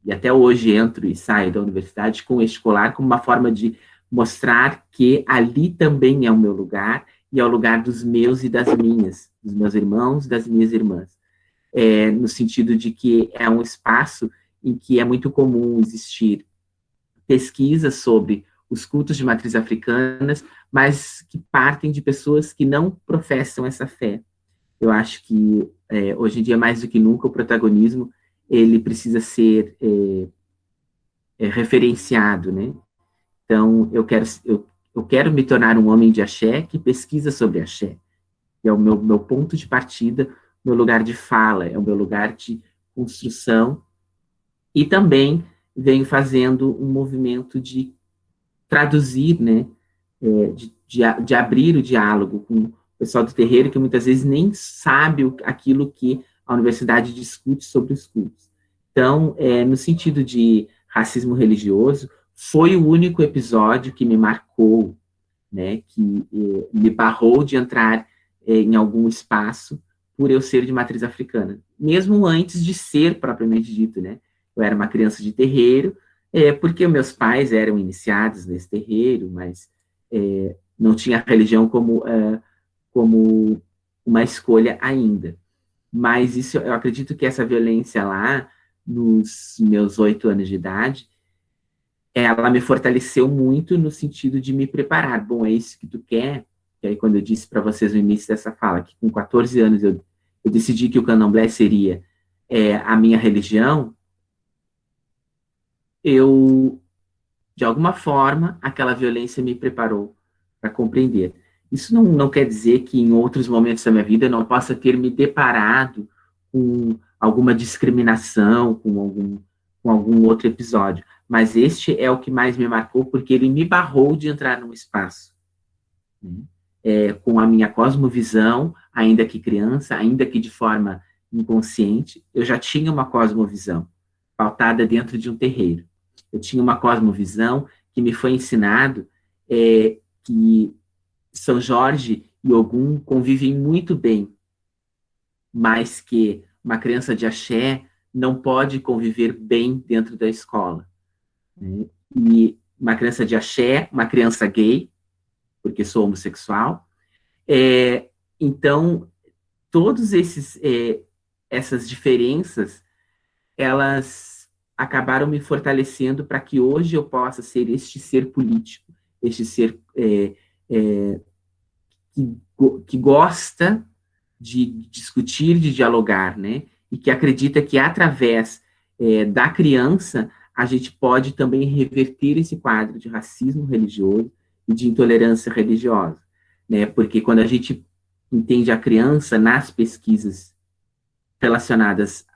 E até hoje entro e saio da universidade com este colar como uma forma de mostrar que ali também é o meu lugar, e é o lugar dos meus e das minhas, dos meus irmãos e das minhas irmãs. No sentido de que é um espaço em que é muito comum existir pesquisas sobre os cultos de matriz africanas, mas que partem de pessoas que não professam essa fé. Eu acho que, hoje em dia, mais do que nunca, o protagonismo ele precisa ser referenciado, né? Então, eu quero me tornar um homem de axé que pesquisa sobre axé. É o meu ponto de partida, meu lugar de fala, é o meu lugar de construção. E também venho fazendo um movimento de traduzir, né? De abrir o diálogo com o pessoal do terreiro, que muitas vezes nem sabe aquilo que a universidade discute sobre os cultos. Então, no sentido de racismo religioso, foi o único episódio que me marcou, né, que me barrou de entrar em algum espaço por eu ser de matriz africana, mesmo antes de ser propriamente dito, né? Eu era uma criança de terreiro, porque meus pais eram iniciados nesse terreiro, mas não tinha a religião como uma escolha ainda. Mas isso, eu acredito que essa violência lá, nos meus 8 anos de idade, ela me fortaleceu muito no sentido de me preparar. Bom, é isso que tu quer? E aí, quando eu disse para vocês no início dessa fala, que com 14 anos eu decidi que o candomblé seria a minha religião, de alguma forma, aquela violência me preparou para compreender. Isso não quer dizer que em outros momentos da minha vida eu não possa ter me deparado com alguma discriminação, com algum outro episódio. Mas este é o que mais me marcou, porque ele me barrou de entrar num espaço. Com a minha cosmovisão, ainda que criança, ainda que de forma inconsciente, eu já tinha uma cosmovisão pautada dentro de um terreiro. Eu tinha uma cosmovisão que me foi ensinado que São Jorge e Ogum convivem muito bem, mas que uma criança de axé não pode conviver bem dentro da escola. Né? E uma criança de axé, uma criança gay, porque sou homossexual. Então, todas essas diferenças, elas acabaram me fortalecendo para que hoje eu possa ser este ser político, este ser que gosta de discutir, de dialogar, né? E que acredita que através da criança a gente pode também reverter esse quadro de racismo religioso e de intolerância religiosa, né? Porque quando a gente entende a criança nas pesquisas relacionadas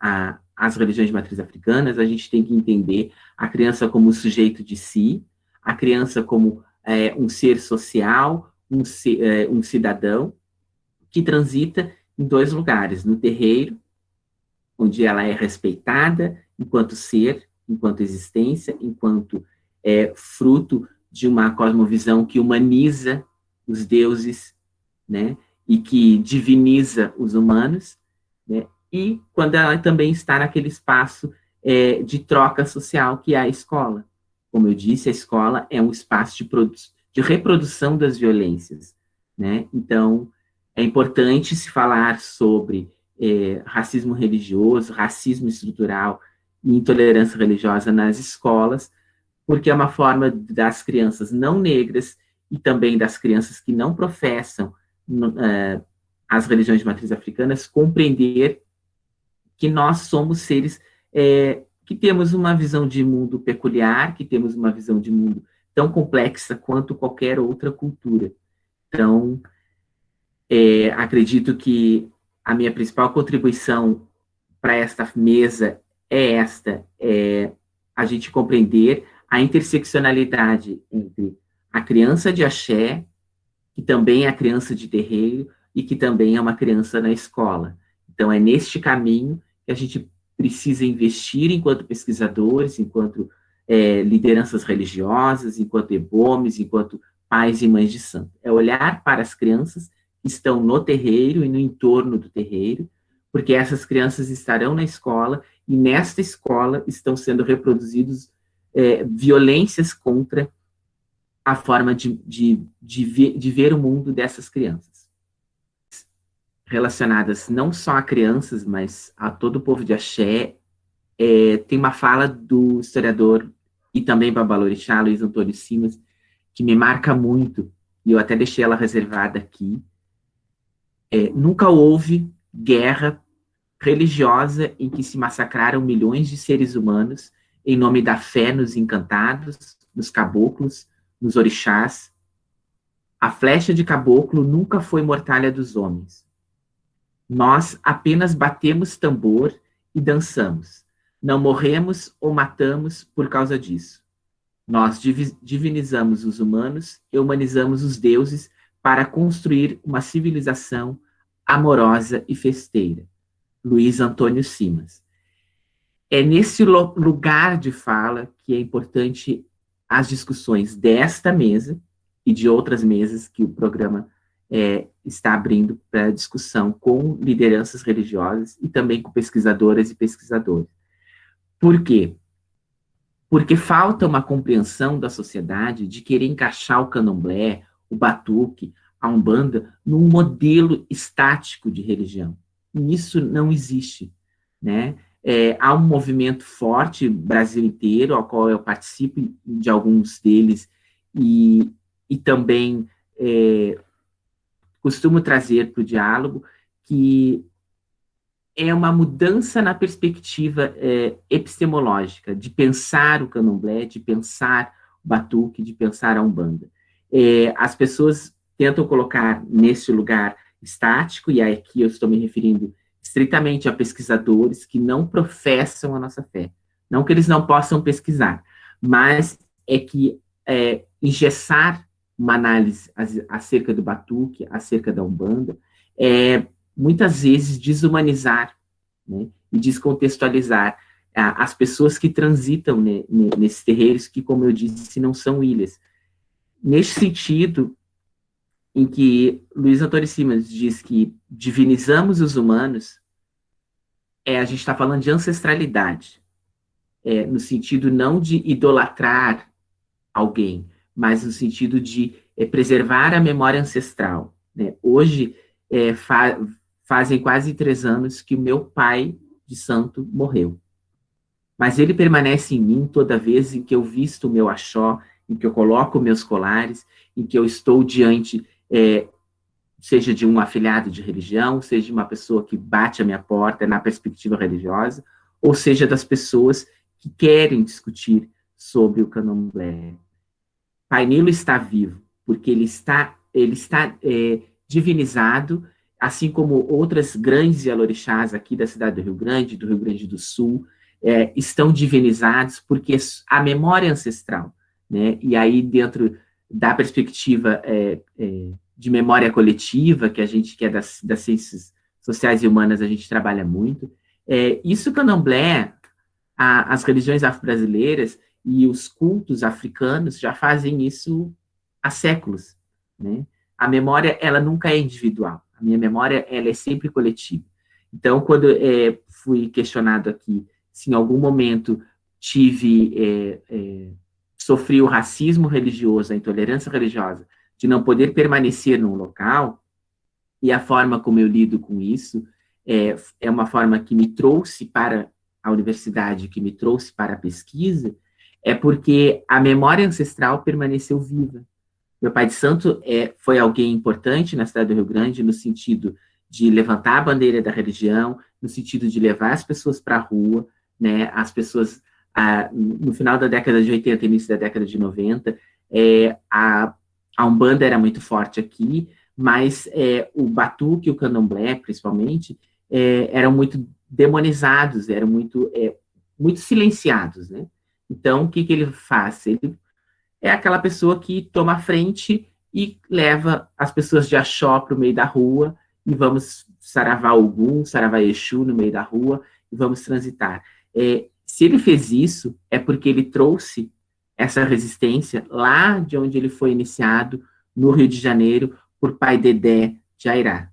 às religiões de matriz africanas, a gente tem que entender a criança como sujeito de si, a criança como um ser social, um cidadão que transita em 2 lugares, no terreiro, onde ela é respeitada enquanto ser, enquanto existência, enquanto fruto de uma cosmovisão que humaniza os deuses, né, e que diviniza os humanos, né, e quando ela também está naquele espaço de troca social que é a escola. Como eu disse, a escola é um espaço de reprodução das violências, né? Então, é importante se falar sobre racismo religioso, racismo estrutural e intolerância religiosa nas escolas, porque é uma forma das crianças não negras e também das crianças que não professam as religiões de matriz africanas compreender que nós somos seres que temos uma visão de mundo peculiar, que temos uma visão de mundo tão complexa quanto qualquer outra cultura. Então, acredito que a minha principal contribuição para esta mesa é a gente compreender a interseccionalidade entre a criança de axé, que também é a criança de terreiro, e que também é uma criança na escola. Então, é neste caminho que a gente precisa investir enquanto pesquisadores, enquanto lideranças religiosas, enquanto ebomes, enquanto pais e mães de santo. É olhar para as crianças que estão no terreiro e no entorno do terreiro, porque essas crianças estarão na escola, e nesta escola estão sendo reproduzidos violências contra a forma de ver o mundo dessas crianças. Relacionadas não só a crianças, mas a todo o povo de axé, tem uma fala do historiador e também babalorixá, Luiz Antônio Simas, que me marca muito, e eu até deixei ela reservada aqui. Nunca houve guerra religiosa em que se massacraram milhões de seres humanos em nome da fé nos encantados, nos caboclos, nos orixás. A flecha de caboclo nunca foi mortalha dos homens. Nós apenas batemos tambor e dançamos. Não morremos ou matamos por causa disso. Nós divinizamos os humanos e humanizamos os deuses para construir uma civilização amorosa e festeira. Luiz Antônio Simas. É nesse lugar de fala que é importante as discussões desta mesa e de outras mesas que o programa está abrindo para discussão com lideranças religiosas e também com pesquisadoras e pesquisadores. Por quê? Porque falta uma compreensão da sociedade de querer encaixar o candomblé, o batuque, a umbanda, num modelo estático de religião. E isso não existe, né? Há um movimento forte, Brasil inteiro, ao qual eu participo de alguns deles, e também costumo trazer para o diálogo, que é uma mudança na perspectiva epistemológica, de pensar o candomblé, de pensar o batuque, de pensar a umbanda. As pessoas tentam colocar nesse lugar estático, e aqui eu estou me referindo estritamente a pesquisadores que não professam a nossa fé. Não que eles não possam pesquisar, mas é que engessar uma análise acerca do batuque, acerca da umbanda, muitas vezes desumanizar, né, e descontextualizar as pessoas que transitam nesses terreiros que, como eu disse, não são ilhas. Neste sentido, em que Luiz Antônio Simas diz que divinizamos os humanos, a gente está falando de ancestralidade, no sentido não de idolatrar alguém, mas no sentido de preservar a memória ancestral, né? Hoje, fazem quase 3 anos que o meu pai de santo morreu, mas ele permanece em mim toda vez em que eu visto o meu axó, em que eu coloco meus colares, em que eu estou diante seja de um afiliado de religião, seja de uma pessoa que bate a minha porta na perspectiva religiosa, ou seja das pessoas que querem discutir sobre o candomblé. Pai Nilo está vivo, porque ele está divinizado, assim como outras grandes yalorixás aqui da cidade do Rio Grande do Sul, estão divinizados porque a memória ancestral, né? E aí dentro da perspectiva de memória coletiva, que é das ciências sociais e humanas, a gente trabalha muito, isso o candomblé, as religiões afro-brasileiras e os cultos africanos já fazem isso há séculos, né? A memória, ela nunca é individual, a minha memória, ela é sempre coletiva. Então, quando fui questionado aqui se em algum momento sofri o racismo religioso, a intolerância religiosa, de não poder permanecer num local, e a forma como eu lido com isso é uma forma que me trouxe para a universidade, que me trouxe para a pesquisa, porque a memória ancestral permaneceu viva. Meu pai de santo foi alguém importante na cidade do Rio Grande, no sentido de levantar a bandeira da religião, no sentido de levar as pessoas para a rua, né, as pessoas, no final da década de 80, início da década de 90, A Umbanda era muito forte aqui, mas o batuque e o candomblé, principalmente, eram muito demonizados, eram muito silenciados, né? Então, o que ele faz? Ele é aquela pessoa que toma a frente e leva as pessoas de axó para o meio da rua, e vamos saravá Ogum, saravá Exu no meio da rua, e vamos transitar. Se ele fez isso, é porque ele trouxe essa resistência lá de onde ele foi iniciado, no Rio de Janeiro, por Pai Dedé de Airá.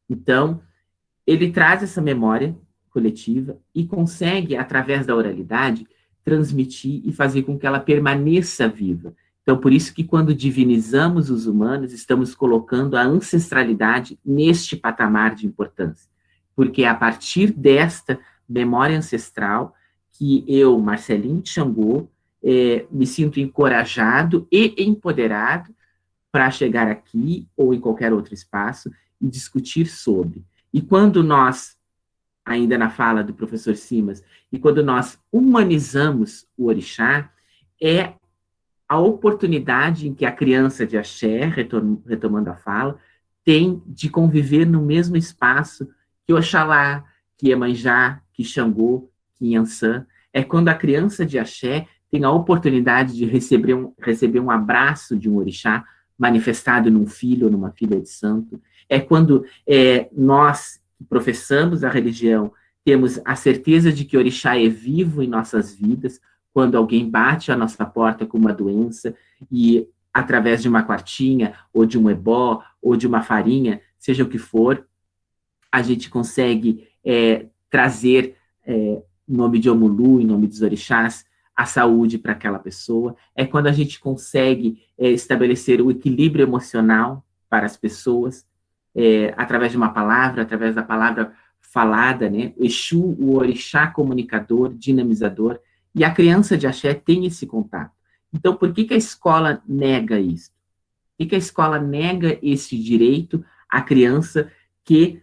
Então, ele traz essa memória coletiva e consegue, através da oralidade, transmitir e fazer com que ela permaneça viva. Então, por isso que quando divinizamos os humanos, estamos colocando a ancestralidade neste patamar de importância. Porque é a partir desta memória ancestral que eu, Marcelinho de Xangô, me sinto encorajado e empoderado para chegar aqui ou em qualquer outro espaço e discutir sobre. E quando nós, ainda na fala do professor Simas, e quando nós humanizamos o orixá, é a oportunidade em que a criança de axé, retomando a fala, tem de conviver no mesmo espaço que Oxalá, que Iemanjá, que Xangô, que Yansan. É quando a criança de axé tem a oportunidade de receber um abraço de um orixá manifestado num filho ou numa filha de santo. É quando nós, que professamos a religião, temos a certeza de que o orixá é vivo em nossas vidas, quando alguém bate à nossa porta com uma doença e, através de uma quartinha, ou de um ebó, ou de uma farinha, seja o que for, a gente consegue trazer, em nome de Omulu, em nome dos orixás, a saúde para aquela pessoa. É quando a gente consegue estabelecer o equilíbrio emocional para as pessoas, através de uma palavra, através da palavra falada, né? O Exu, o orixá comunicador, dinamizador, e a criança de axé tem esse contato. Então, por que a escola nega isso? Por que a escola nega esse direito à criança que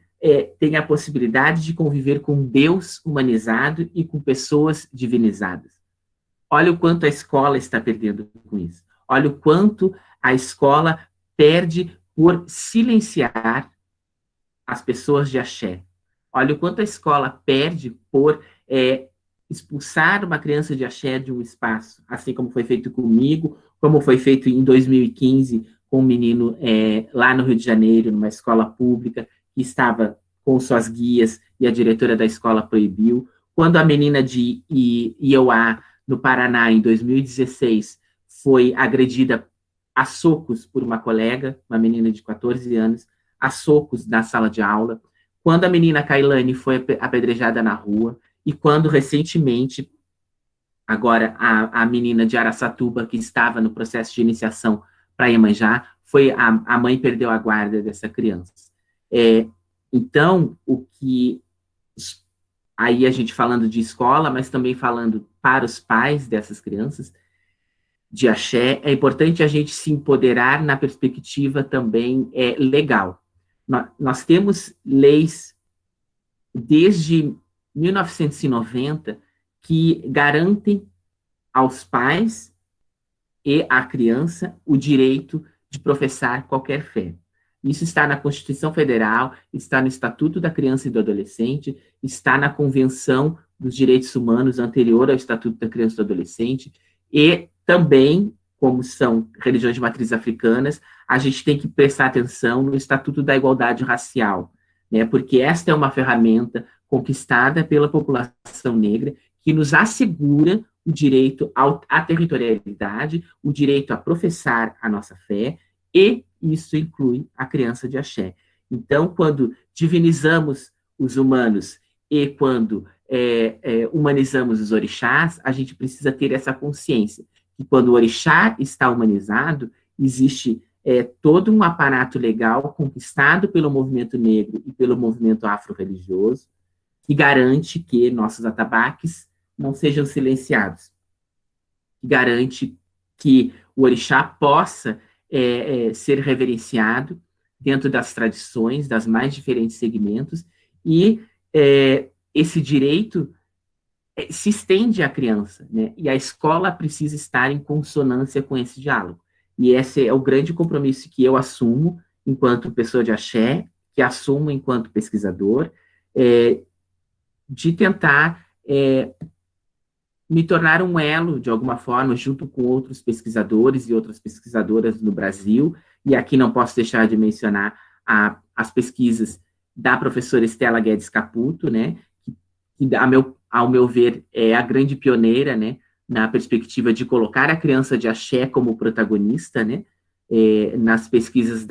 tem a possibilidade de conviver com Deus humanizado e com pessoas divinizadas? Olha o quanto a escola está perdendo com isso. Olha o quanto a escola perde por silenciar as pessoas de axé. Olha o quanto a escola perde por expulsar uma criança de axé de um espaço, assim como foi feito comigo, como foi feito em 2015 com um menino lá no Rio de Janeiro, numa escola pública, que estava com suas guias e a diretora da escola proibiu. Quando a menina de Iauá, no Paraná, em 2016, foi agredida a socos por uma colega, uma menina de 14 anos, a socos na sala de aula. Quando a menina Kailane foi apedrejada na rua, e quando, recentemente, agora, a menina de Araçatuba, que estava no processo de iniciação para Iemanjá, a mãe perdeu a guarda dessa criança. Então, aí a gente falando de escola, mas também falando para os pais dessas crianças, de axé, é importante a gente se empoderar na perspectiva também legal. Nós temos leis desde 1990 que garantem aos pais e à criança o direito de professar qualquer fé. Isso está na Constituição Federal, está no Estatuto da Criança e do Adolescente, está na Convenção dos Direitos Humanos anterior ao Estatuto da Criança e do Adolescente, e também, como são religiões de matriz africanas, a gente tem que prestar atenção no Estatuto da Igualdade Racial, né, porque esta é uma ferramenta conquistada pela população negra que nos assegura o direito à territorialidade, o direito a professar a nossa fé, e isso inclui a criança de axé. Então, quando divinizamos os humanos e quando humanizamos os orixás, a gente precisa ter essa consciência que quando o orixá está humanizado, existe todo um aparato legal conquistado pelo movimento negro e pelo movimento afro-religioso, que garante que nossos atabaques não sejam silenciados, que garante que o orixá possa ser reverenciado dentro das tradições, das mais diferentes segmentos, e esse direito se estende à criança, né? E a escola precisa estar em consonância com esse diálogo. E esse é o grande compromisso que eu assumo enquanto pessoa de axé, que assumo enquanto pesquisador, de tentar me tornar um elo, de alguma forma, junto com outros pesquisadores e outras pesquisadoras no Brasil, e aqui não posso deixar de mencionar as pesquisas da professora Estela Guedes Caputo, né, que ao meu ver, é a grande pioneira, né, na perspectiva de colocar a criança de axé como protagonista, né, nas pesquisas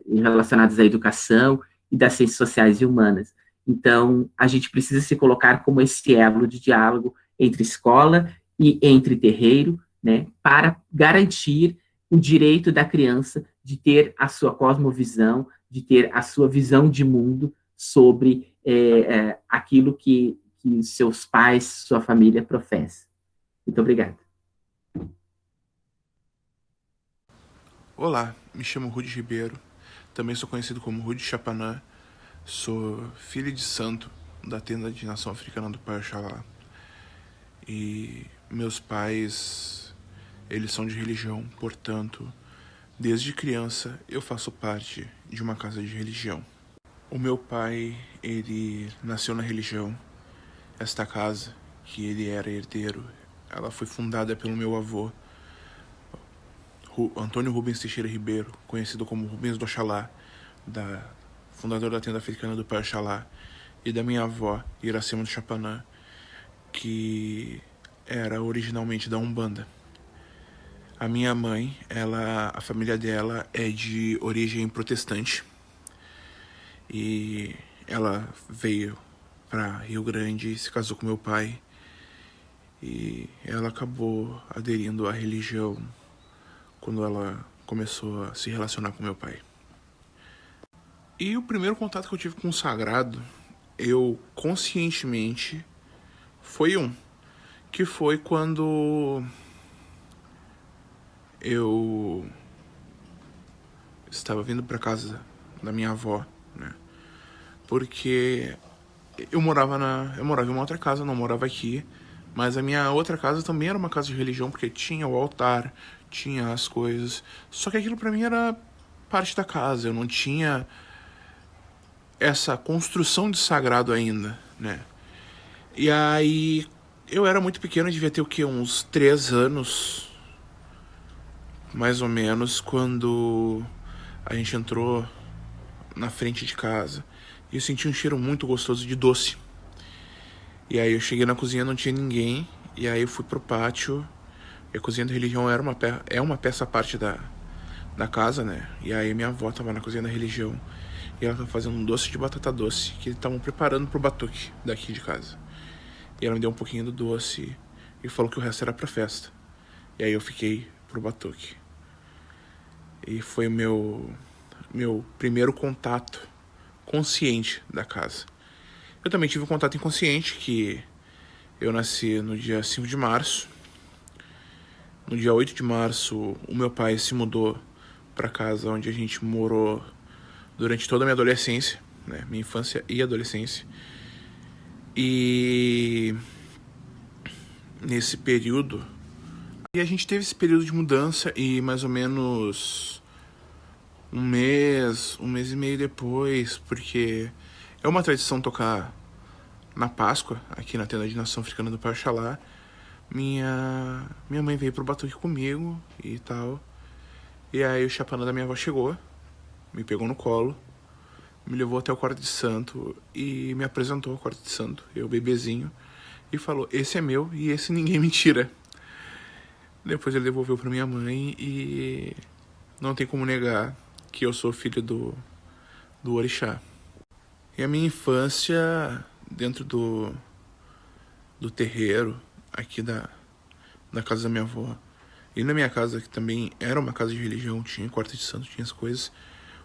relacionadas à educação e das ciências sociais e humanas. Então, a gente precisa se colocar como esse elo de diálogo entre escola e entre terreiro, né, para garantir o direito da criança de ter a sua cosmovisão, de ter a sua visão de mundo sobre aquilo que seus pais, sua família professa. Muito obrigado. Olá, me chamo Rudy Ribeiro, também sou conhecido como Rudy Chapanã, sou filho de santo da tenda de nação africana do Pai Oxalá. E meus pais, eles são de religião, portanto, desde criança eu faço parte de uma casa de religião. O meu pai, ele nasceu na religião. Esta casa, que ele era herdeiro, ela foi fundada pelo meu avô, Antônio Rubens Teixeira Ribeiro, conhecido como Rubens do Oxalá, fundador da tenda africana do Pai Oxalá, e da minha avó, Iracema do Chapanã, que era originalmente da Umbanda. A minha mãe, a família dela é de origem protestante, e ela veio para Rio Grande e se casou com meu pai, e ela acabou aderindo à religião quando ela começou a se relacionar com meu pai. E o primeiro contato que eu tive com o sagrado, eu conscientemente, que foi quando eu estava vindo para casa da minha avó, né? Porque eu morava em uma outra casa, não morava aqui, mas a minha outra casa também era uma casa de religião, porque tinha o altar, tinha as coisas. Só que aquilo para mim era parte da casa, eu não tinha essa construção de sagrado ainda, né? E aí eu era muito pequeno, eu devia ter o quê? Uns 3 anos, mais ou menos, quando a gente entrou na frente de casa. E eu senti um cheiro muito gostoso de doce. E aí eu cheguei na cozinha, não tinha ninguém. E aí eu fui pro pátio. E a cozinha da religião é uma peça à parte da casa, né? E aí minha avó tava na cozinha da religião. E ela tava fazendo um doce de batata doce, que eles estavam preparando pro batuque daqui de casa. E ela me deu um pouquinho do doce e falou que o resto era pra festa. E aí eu fiquei pro batuque. E foi meu primeiro contato consciente da casa. Eu também tive um contato inconsciente, que eu nasci no dia 5 de março. No dia 8 de março, o meu pai se mudou para casa onde a gente morou durante toda a minha adolescência, né? Minha infância e adolescência. E nesse período, e a gente teve esse período de mudança, e mais ou menos um mês e meio depois, porque é uma tradição tocar na Páscoa, aqui na tenda de nação africana do Pai Oxalá. Minha mãe veio pro batuque comigo e tal. E aí o chapanã da minha avó chegou, me pegou no colo, me levou até o quarto de santo e me apresentou ao quarto de santo, eu bebezinho, e falou: esse é meu e esse ninguém me tira. Depois ele devolveu pra minha mãe e não tem como negar que eu sou filho do orixá. E a minha infância dentro do terreiro aqui da casa da minha avó, e na minha casa, que também era uma casa de religião, tinha quarto de santo, tinha as coisas,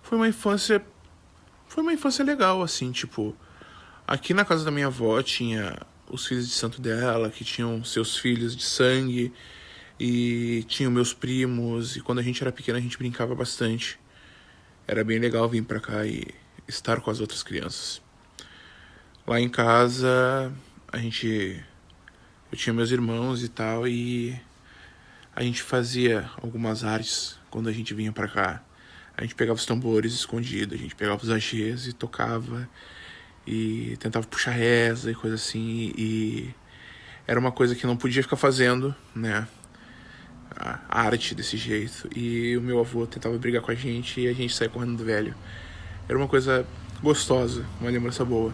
foi uma infância legal, assim, tipo, aqui na casa da minha avó tinha os filhos de santo dela, que tinham seus filhos de sangue, e tinham meus primos, e quando a gente era pequeno a gente brincava bastante. Era bem legal vir pra cá e estar com as outras crianças. Lá em casa, eu tinha meus irmãos e tal, e A gente fazia algumas artes quando a gente vinha pra cá. A gente pegava os tambores escondidos, a gente pegava os agês e tocava e tentava puxar reza e coisa assim. E era uma coisa que não podia ficar fazendo, né? A arte desse jeito. E o meu avô tentava brigar com a gente e a gente saía correndo do velho. Era uma coisa gostosa, uma lembrança boa.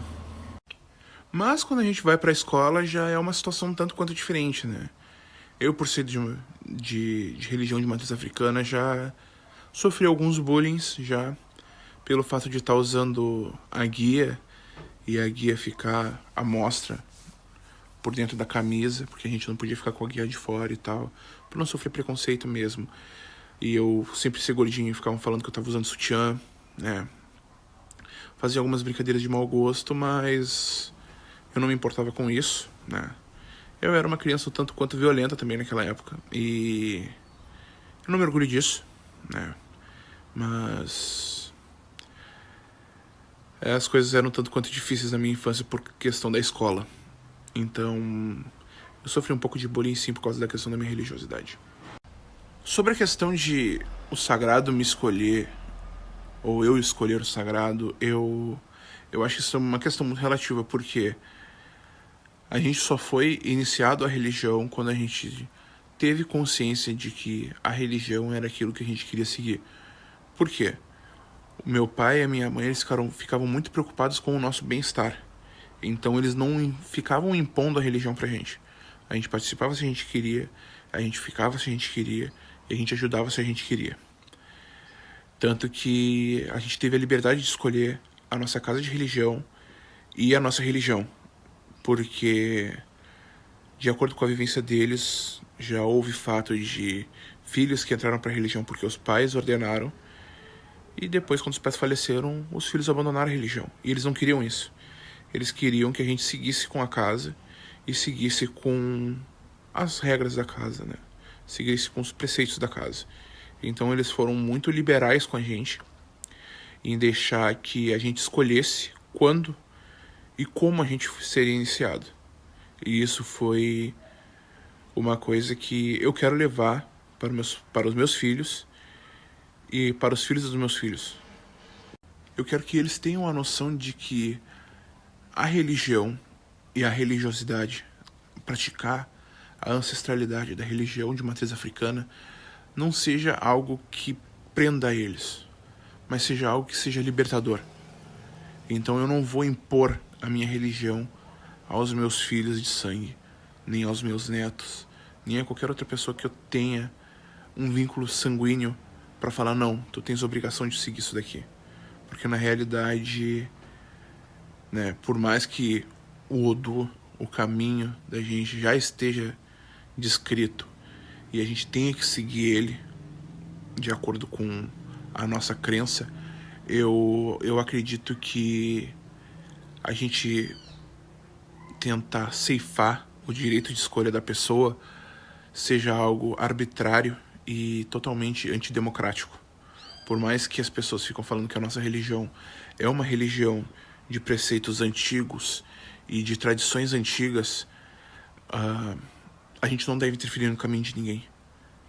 Mas quando a gente vai pra escola já é uma situação um tanto quanto diferente, né? Eu, por ser de religião de matriz africana, já sofri alguns bullying já pelo fato de estar usando a guia e a guia ficar à mostra por dentro da camisa, porque a gente não podia ficar com a guia de fora e tal, por não sofrer preconceito mesmo. E eu sempre ser gordinho e ficavam falando que eu tava usando sutiã, né? Fazia algumas brincadeiras de mau gosto, mas eu não me importava com isso, né? Eu era uma criança um tanto quanto violenta também naquela época, e eu não me orgulho disso, né? Mas as coisas eram um tanto quanto difíceis na minha infância por questão da escola. Então, eu sofri um pouco de bullying sim por causa da questão da minha religiosidade. Sobre a questão de o sagrado me escolher, ou eu escolher o sagrado, eu acho que isso é uma questão muito relativa, porque a gente só foi iniciado à religião quando a gente teve consciência de que a religião era aquilo que a gente queria seguir. Por quê? O meu pai e a minha mãe, eles ficavam muito preocupados com o nosso bem-estar. Então eles não ficavam impondo a religião pra gente. A gente participava se a gente queria, a gente ficava se a gente queria, e a gente ajudava se a gente queria. Tanto que a gente teve a liberdade de escolher a nossa casa de religião e a nossa religião. Porque, de acordo com a vivência deles, já houve fato de filhos que entraram para a religião porque os pais ordenaram, e depois, quando os pais faleceram, os filhos abandonaram a religião. E eles não queriam isso. Eles queriam que a gente seguisse com a casa e seguisse com as regras da casa, né? Seguisse com os preceitos da casa. Então eles foram muito liberais com a gente em deixar que a gente escolhesse quando e como a gente seria iniciado. E isso foi uma coisa que eu quero levar para os meus filhos e para os filhos dos meus filhos. Eu quero que eles tenham a noção de que a religião e a religiosidade, praticar a ancestralidade da religião de matriz africana, não seja algo que prenda eles, mas seja algo que seja libertador. Então eu não vou impor a minha religião aos meus filhos de sangue, nem aos meus netos, nem a qualquer outra pessoa que eu tenha um vínculo sanguíneo para falar, não, tu tens obrigação de seguir isso daqui. Porque na realidade, né, por mais que o Odu, o caminho da gente já esteja descrito e a gente tenha que seguir ele de acordo com a nossa crença, eu acredito que a gente tentar ceifar o direito de escolha da pessoa seja algo arbitrário e totalmente antidemocrático. Por mais que as pessoas ficam falando que a nossa religião é uma religião de preceitos antigos e de tradições antigas, a gente não deve interferir no caminho de ninguém.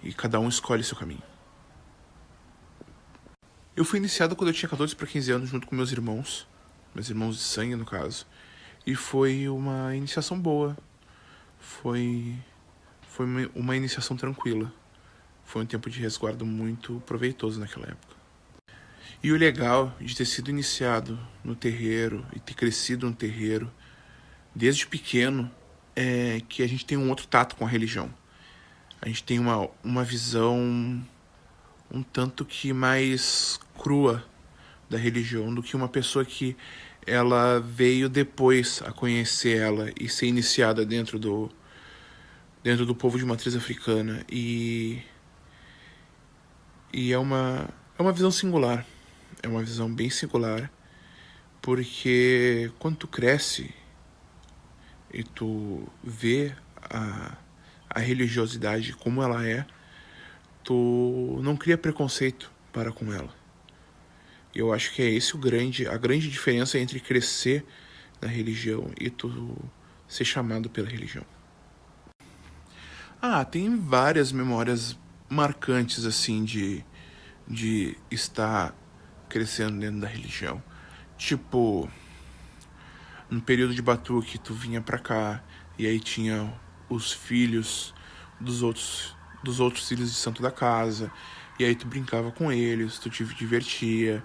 E cada um escolhe seu caminho. Eu fui iniciado quando eu tinha 14 para 15 anos, junto com meus irmãos de sangue, no caso. E foi uma iniciação boa. Foi uma iniciação tranquila. Foi um tempo de resguardo muito proveitoso naquela época. E o legal de ter sido iniciado no terreiro e ter crescido no terreiro desde pequeno é que a gente tem um outro tato com a religião. A gente tem uma visão um tanto que mais crua da religião do que uma pessoa que ela veio depois a conhecer ela e ser iniciada dentro do povo de matriz africana. E é uma visão singular. É uma visão bem singular, porque quando tu cresce e tu vê a religiosidade como ela é, tu não cria preconceito para com ela. E eu acho que é esse a grande diferença entre crescer na religião e tu ser chamado pela religião. Tem várias memórias marcantes, assim, de estar crescendo dentro da religião. Tipo, no período de batuque, tu vinha pra cá e aí tinha os filhos dos outros filhos de santo da casa, e aí tu brincava com eles, tu te divertia,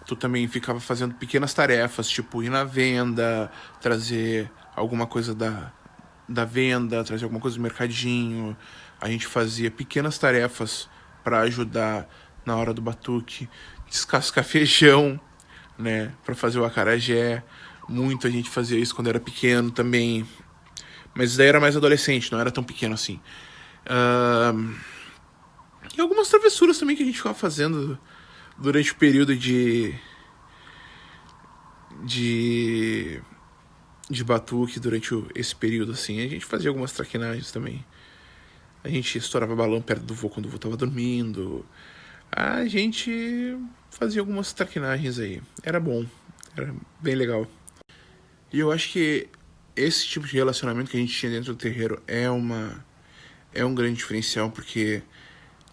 tu também ficava fazendo pequenas tarefas, tipo ir na venda, trazer alguma coisa da venda, trazer alguma coisa do mercadinho. A gente fazia pequenas tarefas para ajudar na hora do batuque, descascar feijão, né, para fazer o acarajé. Muito a gente fazia isso quando era pequeno também, mas daí era mais adolescente, não era tão pequeno assim. E algumas travessuras também que a gente ficava fazendo durante o período de, de batuque, durante esse período assim. A gente fazia algumas traquinagens também. A gente estourava balão perto do vô quando o vô tava dormindo. A gente fazia algumas traquinagens aí. Era bom, era bem legal. E eu acho que esse tipo de relacionamento que a gente tinha dentro do terreiro é um grande diferencial, porque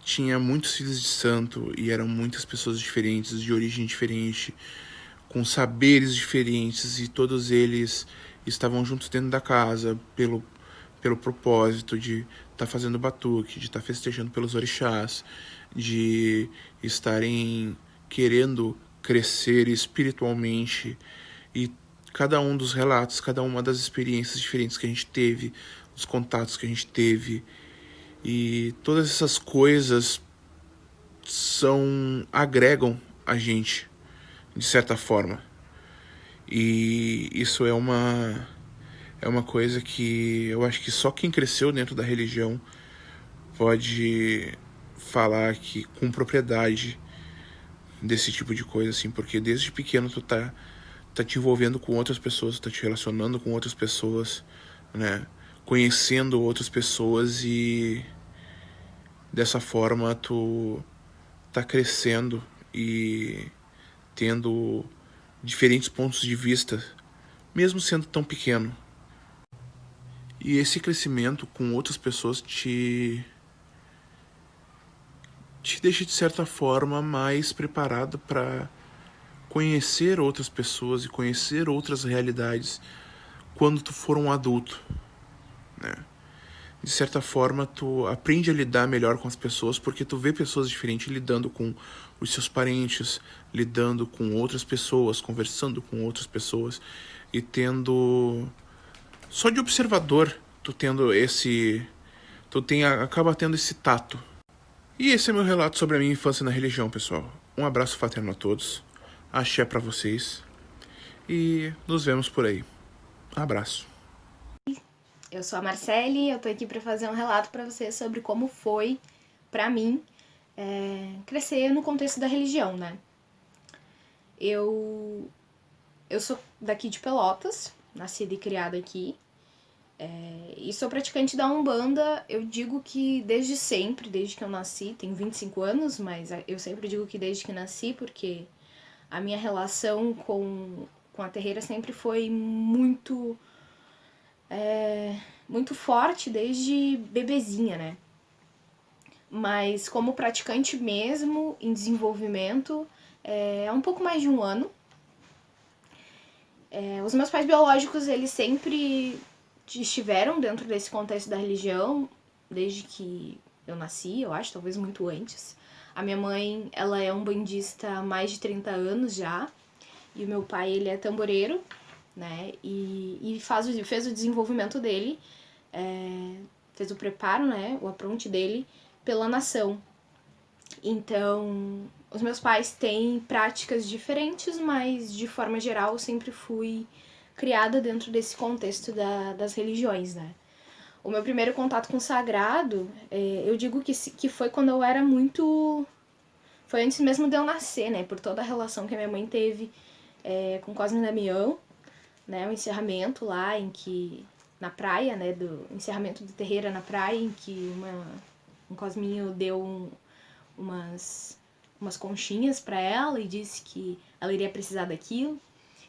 tinha muitos filhos de santo e eram muitas pessoas diferentes, de origem diferente, com saberes diferentes, e todos eles estavam juntos dentro da casa pelo propósito de estar fazendo batuque, de estar festejando pelos orixás, de estarem querendo crescer espiritualmente. E cada um dos relatos, cada uma das experiências diferentes que a gente teve, os contatos que a gente teve, e todas essas coisas agregam a gente, de certa forma. E isso é uma coisa que eu acho que só quem cresceu dentro da religião pode falar que com propriedade desse tipo de coisa, assim, porque desde pequeno tu tá te envolvendo com outras pessoas, tá te relacionando com outras pessoas, né? Conhecendo outras pessoas, e dessa forma tu tá crescendo e tendo diferentes pontos de vista, mesmo sendo tão pequeno. E esse crescimento com outras pessoas te deixa, de certa forma, mais preparado para conhecer outras pessoas e conhecer outras realidades quando tu for um adulto, né? De certa forma, tu aprende a lidar melhor com as pessoas, porque tu vê pessoas diferentes lidando com os seus parentes, lidando com outras pessoas, conversando com outras pessoas, e tendo... Só de observador, acaba tendo esse tato. E esse é meu relato sobre a minha infância na religião, pessoal. Um abraço fraterno a todos. Axé pra vocês. E nos vemos por aí. Abraço. Eu sou a Marcele, eu tô aqui para fazer um relato para vocês sobre como foi, para mim, crescer no contexto da religião, né? Eu sou daqui de Pelotas, nascida e criada aqui, e sou praticante da Umbanda. Eu digo que desde sempre, desde que eu nasci, tenho 25 anos, mas eu sempre digo que desde que nasci, porque a minha relação com a terreira sempre foi muito forte desde bebezinha, né? Mas como praticante mesmo, em desenvolvimento, há um pouco mais de um ano. Os meus pais biológicos, eles sempre estiveram dentro desse contexto da religião, desde que eu nasci, eu acho, talvez muito antes. A minha mãe, ela é umbandista há mais de 30 anos já, e o meu pai, ele é tamboreiro, né, e fez o desenvolvimento dele, fez o preparo, né, o apronte dele pela nação. Então, os meus pais têm práticas diferentes, mas de forma geral eu sempre fui criada dentro desse contexto das religiões, né. O meu primeiro contato com o sagrado, eu digo que foi quando eu era muito... Foi antes mesmo de eu nascer, né, por toda a relação que a minha mãe teve com Cosme e Damião, né, o encerramento lá em que, na praia, né, do encerramento do terreiro na praia, em que um Cosminho deu umas conchinhas para ela e disse que ela iria precisar daquilo,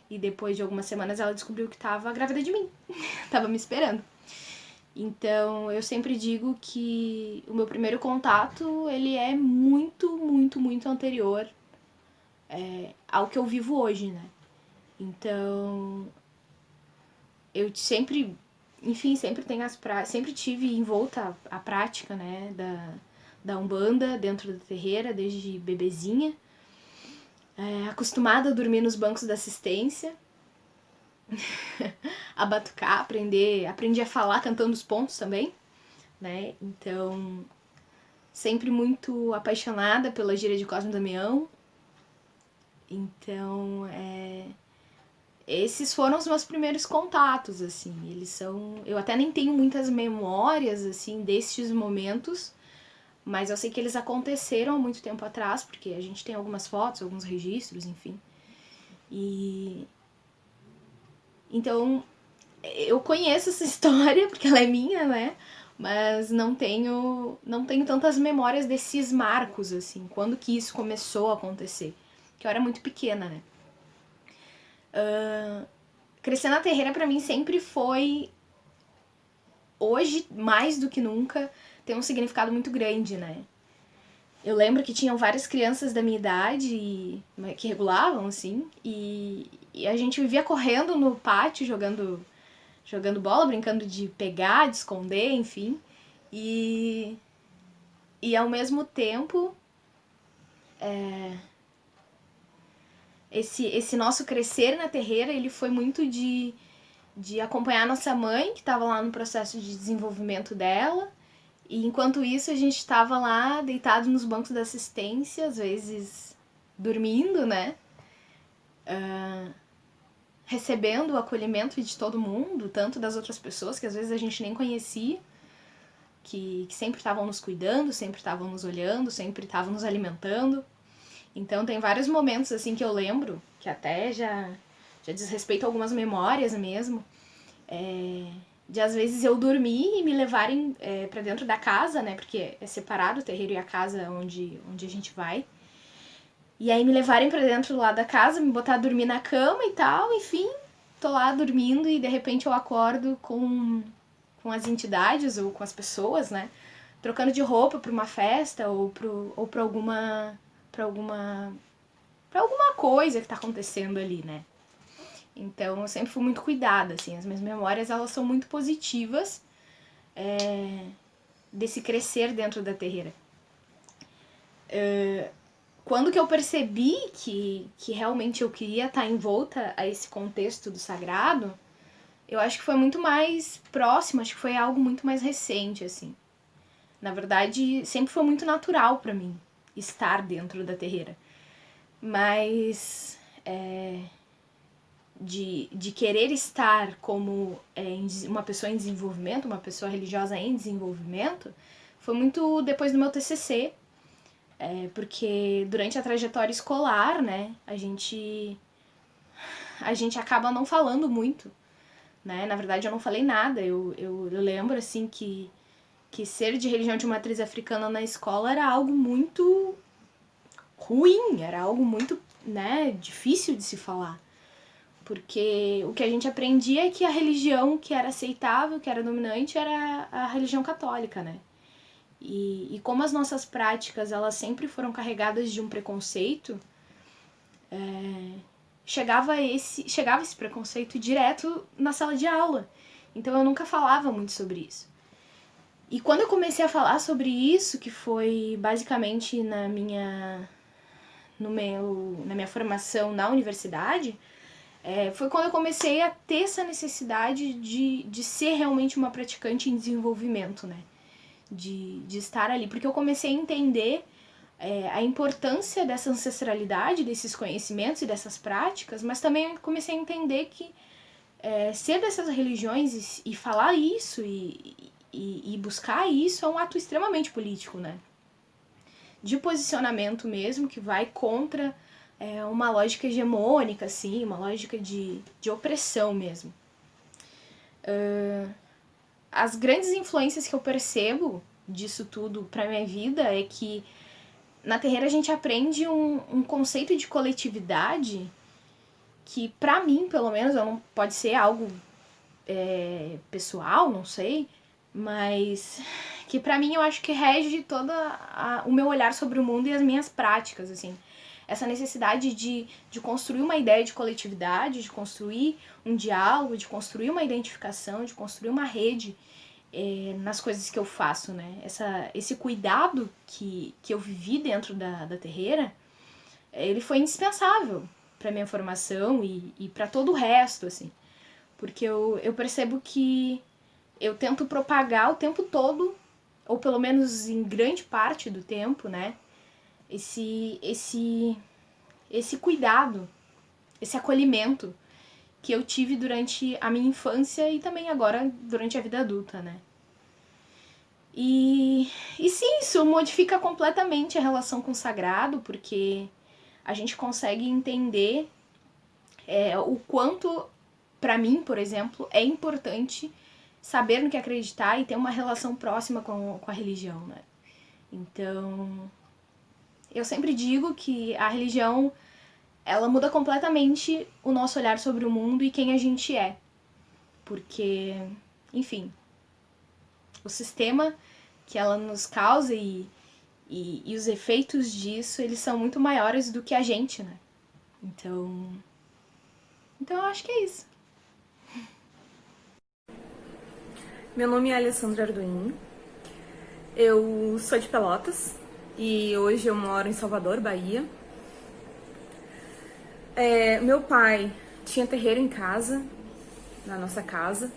e depois de algumas semanas ela descobriu que estava grávida de mim, tava me esperando. Então, eu sempre digo que o meu primeiro contato, ele é muito, muito, muito anterior ao que eu vivo hoje, né? Então, eu sempre, enfim, sempre tive envolta a prática, né, da Umbanda dentro da terreira, desde bebezinha. Acostumada a dormir nos bancos da assistência, a batucar, aprendi a falar cantando os pontos também, né? Então, sempre muito apaixonada pela gíria de Cosme e Damião. Então, esses foram os meus primeiros contatos, assim. Eles são... Eu até nem tenho muitas memórias, assim, destes momentos, mas eu sei que eles aconteceram há muito tempo atrás, porque a gente tem algumas fotos, alguns registros, enfim. Então, eu conheço essa história, porque ela é minha, né? Mas não tenho tantas memórias desses marcos, assim. Quando que isso começou a acontecer? Que eu era muito pequena, né? Crescer na terreira pra mim sempre foi, hoje, mais do que nunca, tem um significado muito grande, né? Eu lembro que tinham várias crianças da minha idade que regulavam, assim, e a gente vivia correndo no pátio, jogando bola, brincando de pegar, de esconder, enfim. E ao mesmo tempo, esse nosso crescer na terreira, ele foi muito de acompanhar nossa mãe, que estava lá no processo de desenvolvimento dela, e enquanto isso a gente estava lá deitado nos bancos da assistência, às vezes dormindo, né? Recebendo o acolhimento de todo mundo, tanto das outras pessoas que às vezes a gente nem conhecia, que sempre estavam nos cuidando, sempre estavam nos olhando, sempre estavam nos alimentando. Então tem vários momentos assim que eu lembro, que até já diz respeito a algumas memórias mesmo, de às vezes eu dormir e me levarem pra dentro da casa, né, porque é separado o terreiro e a casa onde a gente vai. E aí me levarem pra dentro lá da casa, me botar a dormir na cama e tal, enfim, tô lá dormindo e de repente eu acordo com as entidades ou com as pessoas, né, trocando de roupa pra uma festa ou pra alguma coisa que tá acontecendo ali, né. Então eu sempre fui muito cuidada, assim, as minhas memórias elas são muito positivas desse crescer dentro da terreira. Quando que eu percebi que realmente eu queria estar envolta a esse contexto do sagrado, eu acho que foi muito mais próximo, acho que foi algo muito mais recente, assim. Na verdade, sempre foi muito natural pra mim estar dentro da terreira. Mas de querer estar como uma pessoa em desenvolvimento, uma pessoa religiosa em desenvolvimento, foi muito depois do meu TCC, porque durante a trajetória escolar, né, a gente acaba não falando muito, né, na verdade eu não falei nada, eu lembro, assim, que ser de religião de matriz africana na escola era algo muito ruim, era algo muito, né, difícil de se falar. Porque o que a gente aprendia é que a religião que era aceitável, que era dominante, era a religião católica, né? E como as nossas práticas, elas sempre foram carregadas de um preconceito, chegava esse preconceito direto na sala de aula. Então eu nunca falava muito sobre isso. E quando eu comecei a falar sobre isso, que foi basicamente na minha formação na universidade, foi quando eu comecei a ter essa necessidade de ser realmente uma praticante em desenvolvimento, né? De estar ali. Porque eu comecei a entender a importância dessa ancestralidade, desses conhecimentos e dessas práticas, mas também comecei a entender que ser dessas religiões e falar isso e buscar isso é um ato extremamente político, né? De posicionamento mesmo, que vai contra uma lógica hegemônica, assim, uma lógica de opressão mesmo. As grandes influências que eu percebo disso tudo pra minha vida é que na terreira a gente aprende um conceito de coletividade que, pra mim, pelo menos, pode ser algo pessoal, não sei, mas que pra mim eu acho que rege todo o meu olhar sobre o mundo e as minhas práticas, assim. Essa necessidade de construir uma ideia de coletividade, de construir um diálogo, de construir uma identificação, de construir uma rede nas coisas que eu faço, né? Esse cuidado que eu vivi dentro da terreira, ele foi indispensável para minha formação e para todo o resto, assim. Porque eu percebo que eu tento propagar o tempo todo, ou pelo menos em grande parte do tempo, né? Esse cuidado, esse acolhimento que eu tive durante a minha infância e também agora durante a vida adulta, né? E sim, isso modifica completamente a relação com o sagrado, porque a gente consegue entender o quanto, pra mim, por exemplo, é importante saber no que acreditar e ter uma relação próxima com a religião, né? Então, eu sempre digo que a religião, ela muda completamente o nosso olhar sobre o mundo e quem a gente é. Porque, enfim, o sistema que ela nos causa e os efeitos disso, eles são muito maiores do que a gente, né? Então eu acho que é isso. Meu nome é Alessandra Arduin, eu sou de Pelotas e hoje eu moro em Salvador, Bahia. Meu pai tinha terreiro em casa, na nossa casa.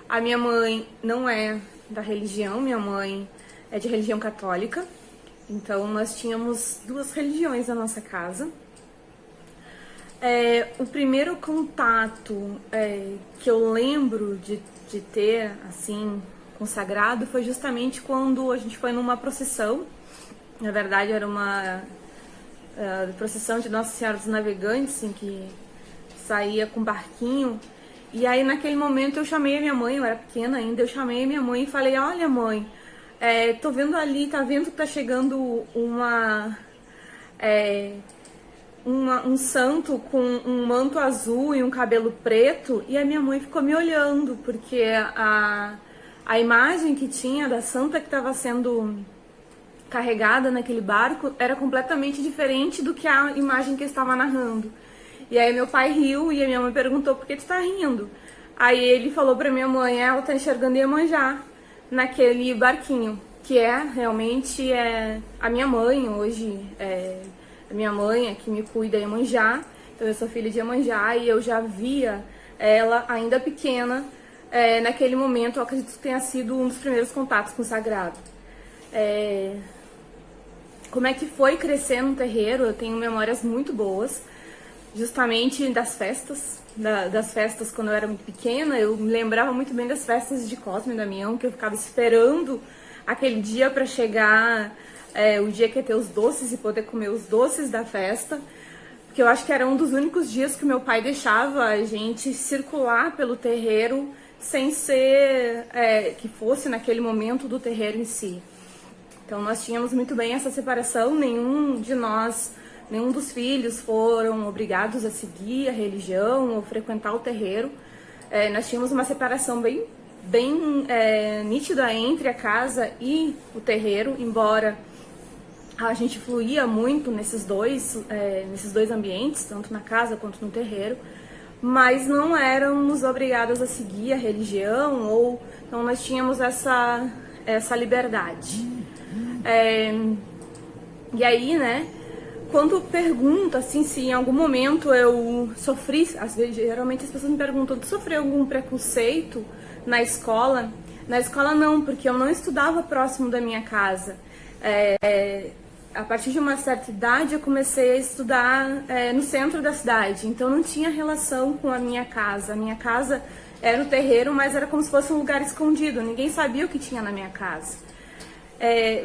A minha mãe não é da religião, minha mãe é de religião católica. Então nós tínhamos duas religiões na nossa casa. O primeiro contato que eu lembro de ter, assim, consagrado foi justamente quando a gente foi numa procissão. Na verdade, era uma procissão de Nossa Senhora dos Navegantes, assim, que saía com barquinho. E aí, naquele momento, eu chamei a minha mãe, eu era pequena ainda, eu chamei a minha mãe e falei: olha, mãe, tô vendo ali, tá vendo que tá chegando um santo com um manto azul e um cabelo preto. E a minha mãe ficou me olhando, porque a imagem que tinha da santa que estava sendo carregada naquele barco era completamente diferente do que a imagem que eu estava narrando. E aí meu pai riu e a minha mãe perguntou: por que tu tá rindo? Aí ele falou pra minha mãe: ela tá enxergando Iemanjá naquele barquinho, que realmente a minha mãe hoje, a minha mãe é que me cuida, Iemanjá. Então eu sou filha de Iemanjá e eu já via ela ainda pequena. Naquele momento eu acredito que tenha sido um dos primeiros contatos com o sagrado. Como é que foi crescer no terreiro? Eu tenho memórias muito boas, justamente das festas, das festas quando eu era muito pequena. Eu me lembrava muito bem das festas de Cosme e Damião, que eu ficava esperando aquele dia para chegar, o dia que ia ter os doces e poder comer os doces da festa, porque eu acho que era um dos únicos dias que meu pai deixava a gente circular pelo terreiro sem ser que fosse naquele momento do terreiro em si. Então nós tínhamos muito bem essa separação, nenhum dos filhos foram obrigados a seguir a religião ou frequentar o terreiro. Nós tínhamos uma separação bem nítida entre a casa e o terreiro, embora a gente fluía muito nesses dois ambientes, tanto na casa quanto no terreiro, mas não éramos obrigadas a seguir a religião, então nós tínhamos essa liberdade. E aí, né, quando pergunto, assim, se em algum momento eu sofri, às vezes, geralmente as pessoas me perguntam: tu sofreu algum preconceito na escola? Na escola não, porque eu não estudava próximo da minha casa. A partir de uma certa idade eu comecei a estudar no centro da cidade, então não tinha relação com a minha casa. A minha casa era o terreiro, mas era como se fosse um lugar escondido, ninguém sabia o que tinha na minha casa.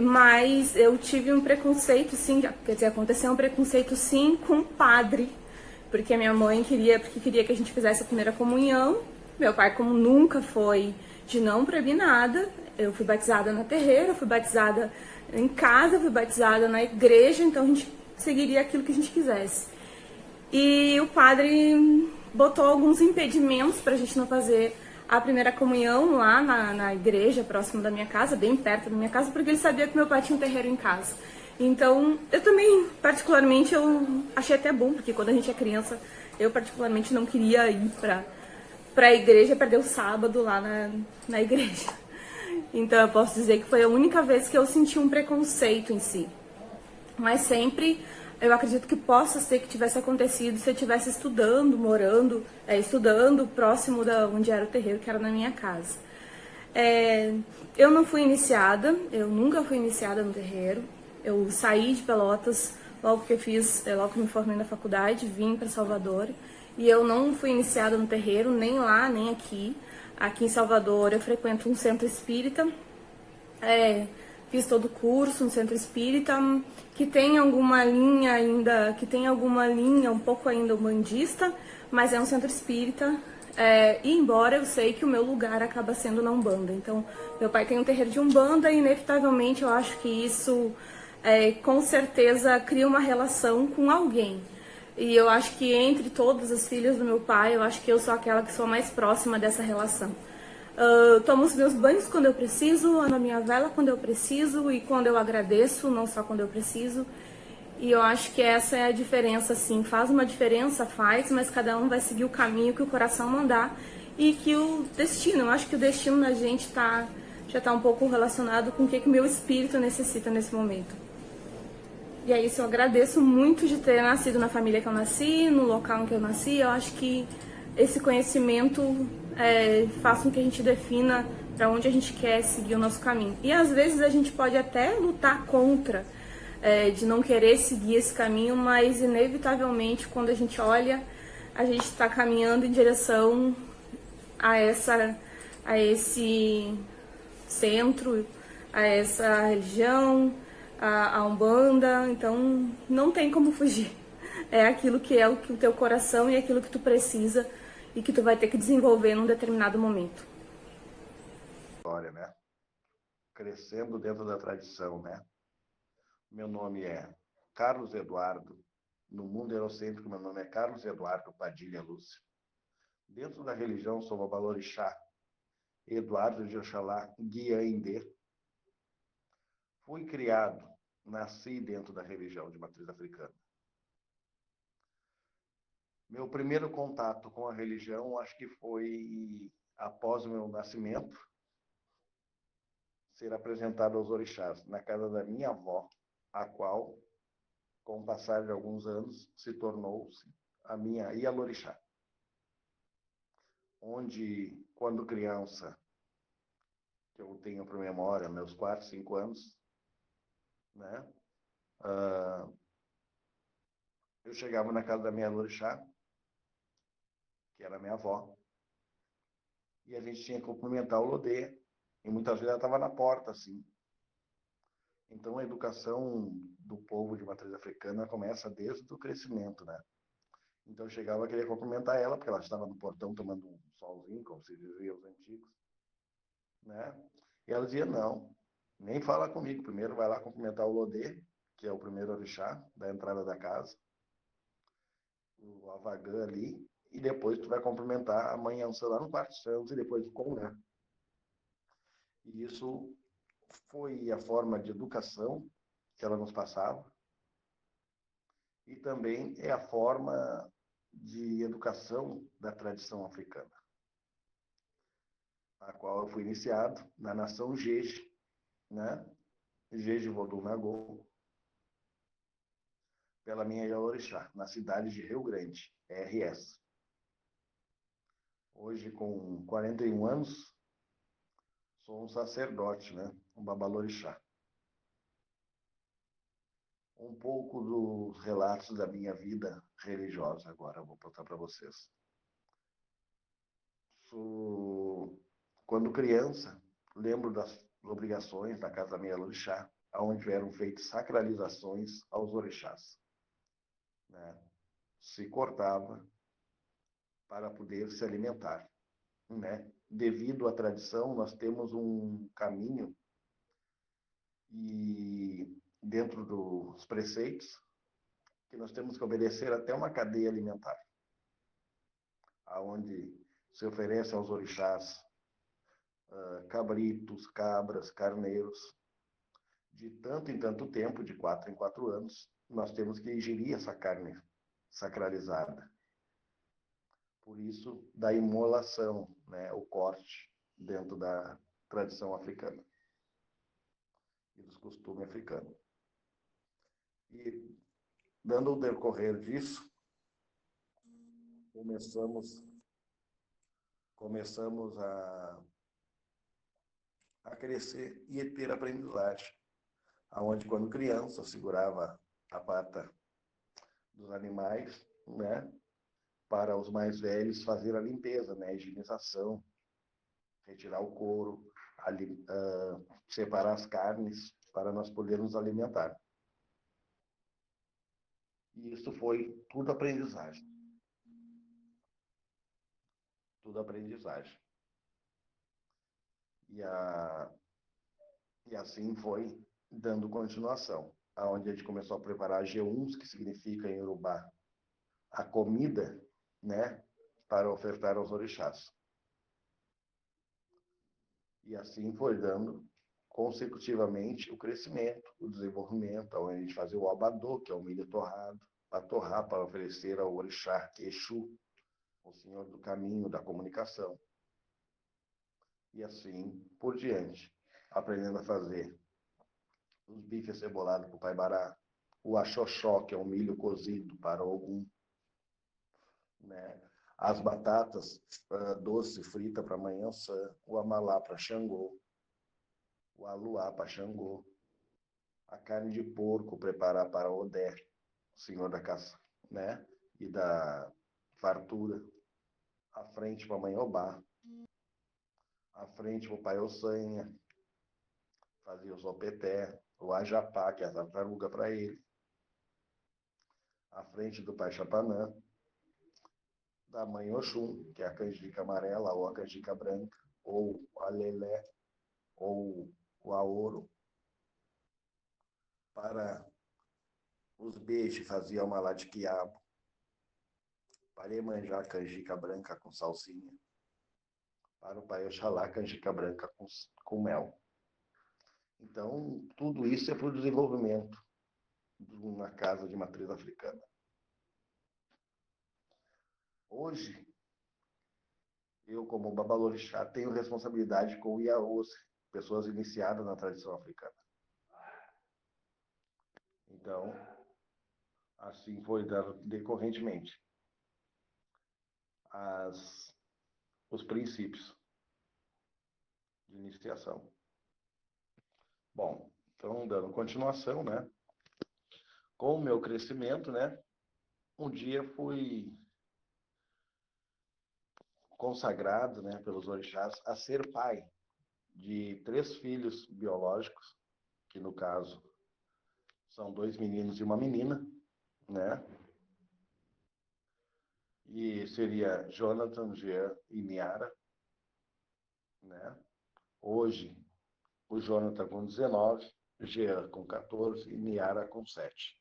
Mas eu tive um preconceito, sim, quer dizer, aconteceu um preconceito, sim, com o padre, porque a minha mãe queria que a gente fizesse a primeira comunhão. Meu pai, como nunca foi de não proibir nada, eu fui batizada na terreira, fui batizada em casa, fui batizada na igreja, então a gente seguiria aquilo que a gente quisesse. E o padre botou alguns impedimentos para a gente não fazer a primeira comunhão lá na igreja, próximo da minha casa, bem perto da minha casa, porque ele sabia que meu pai tinha um terreiro em casa. Então, eu também, particularmente, eu achei até bom, porque quando a gente é criança, eu particularmente não queria ir pra igreja, perder o sábado lá na igreja. Então, eu posso dizer que foi a única vez que eu senti um preconceito em si. Mas sempre, eu acredito que possa ser que tivesse acontecido se eu estivesse estudando, estudando próximo da onde era o terreiro, que era na minha casa. Eu não fui iniciada, eu nunca fui iniciada no terreiro. Eu saí de Pelotas logo que logo que me formei na faculdade, vim para Salvador. E eu não fui iniciada no terreiro, nem lá, nem aqui. Aqui em Salvador eu frequento um centro espírita. Fiz todo o curso no centro espírita, que tem alguma linha ainda, um pouco ainda umbandista, mas é um centro espírita. E embora eu sei que o meu lugar acaba sendo na Umbanda. Então, meu pai tem um terreiro de Umbanda e inevitavelmente eu acho que isso com certeza cria uma relação com alguém. E eu acho que entre todas as filhas do meu pai, eu acho que eu sou aquela que sou mais próxima dessa relação. Tomo os meus banhos quando eu preciso, ando a minha vela quando eu preciso e quando eu agradeço, não só quando eu preciso. E eu acho que essa é a diferença, sim. Faz uma diferença, faz, mas cada um vai seguir o caminho que o coração mandar e que o destino, eu acho que o destino da gente já tá um pouco relacionado com o que o meu espírito necessita nesse momento. E é isso, eu agradeço muito de ter nascido na família que eu nasci, no local em que eu nasci. Eu acho que esse conhecimento faz com que a gente defina para onde a gente quer seguir o nosso caminho. E às vezes a gente pode até lutar contra, de não querer seguir esse caminho, mas inevitavelmente quando a gente olha, a gente está caminhando em direção a esse centro, a essa religião, a Umbanda. Então não tem como fugir. É aquilo que é o teu coração e aquilo que tu precisa e que tu vai ter que desenvolver num determinado momento. História, né? Crescendo dentro da tradição, né? Meu nome é Carlos Eduardo. No mundo eurocêntrico, meu nome é Carlos Eduardo Padilha Lúcio. Dentro da religião, sou Babalorixá, Eduardo de Oxalá Guiaindê. Fui criado, nasci dentro da religião de matriz africana. Meu primeiro contato com a religião, acho que foi após o meu nascimento, ser apresentado aos orixás na casa da minha avó, a qual, com o passar de alguns anos, se tornou-se a minha Ialorixá. Onde, quando criança, que eu tenho por memória, meus 4, 5 anos, né? Eu chegava na casa da minha Ialorixá, que era minha avó, e a gente tinha que cumprimentar o Lodê, e muitas vezes ela estava na porta, assim. Então, a educação do povo de matriz africana começa desde o crescimento, né? Então, eu chegava a querer cumprimentar ela, porque ela estava no portão tomando um solzinho, como se dizia os antigos, né? E ela dizia, não, nem fala comigo, primeiro vai lá cumprimentar o Lodê, que é o primeiro orixá da entrada da casa, o Avagã ali, e depois tu vai cumprimentar a mãe Ança lá no quarto santo e depois o Congã. E isso foi a forma de educação que ela nos passava e também é a forma de educação da tradição africana, a qual eu fui iniciado na nação Jeje, né? Jeje Vodun Nagô, pela minha Ialorixá, na cidade de Rio Grande, RS. Hoje, com 41 anos, sou um sacerdote, né? Um babalorixá. Um pouco dos relatos da minha vida religiosa agora, eu vou contar para vocês. Quando criança, lembro das obrigações da casa da minha Ialorixá, onde eram feitas sacralizações aos orixás, né? Se cortava para poder se alimentar, né? Devido à tradição, nós temos um caminho e dentro dos preceitos que nós temos que obedecer até uma cadeia alimentar, aonde se oferece aos orixás cabritos, cabras, carneiros. De tanto em tanto tempo, de 4 em 4 anos, nós temos que ingerir essa carne sacralizada. Por isso, da imolação, né, o corte, dentro da tradição africana e dos costumes africanos. E, dando o decorrer disso, começamos a crescer e ter aprendizagem, aonde quando criança segurava a pata dos animais, né, para os mais velhos fazer a limpeza, né, a higienização, retirar o couro, separar as carnes para nós podermos alimentar. E isso foi tudo aprendizagem. Tudo aprendizagem. E assim foi dando continuação, aonde a gente começou a preparar G1s, que significa em Yorubá a comida, né, para ofertar aos orixás. E assim foi dando consecutivamente o crescimento, o desenvolvimento, onde a gente fazia o abadô, que é o milho torrado, para torrar, para oferecer ao orixá Exu, o senhor do caminho, da comunicação. E assim por diante, aprendendo a fazer os bifes cebolados para o Pai-Bará, o axoxó, que é o milho cozido para Ogum, né? As batatas doce frita para Manhãçã, o amalá para Xangô, o aluá para Xangô, a carne de porco preparar para Odé, o senhor da caça, né? E da fartura, à frente para Manhobá, à frente para o Pai Ossanha, fazia o zopeté, o ajapá, que é a tartaruga para ele, à frente do Pai Chapanã, da Mãe Oxum, que é a canjica amarela ou a canjica branca, ou a lelé, ou o aoro. Para os beijos fazia uma lá de quiabo. Para Iemanjá, canjica branca com salsinha. Para o Pai Oxalá, canjica branca com mel. Então, tudo isso é para o desenvolvimento de uma casa de matriz africana. Hoje, eu, como babalorixá, tenho responsabilidade com o Iaôs, pessoas iniciadas na tradição africana. Então, assim foi decorrentemente os princípios de iniciação. Bom, então, dando continuação, né? Com o meu crescimento, né? Um dia fui consagrado, né, pelos orixás a ser pai de 3 filhos biológicos, que no caso são 2 meninos e uma menina, né? E seria Jonathan, Jean e Niara, né? Hoje, o Jonathan com 19, Jean com 14 e Niara com 7.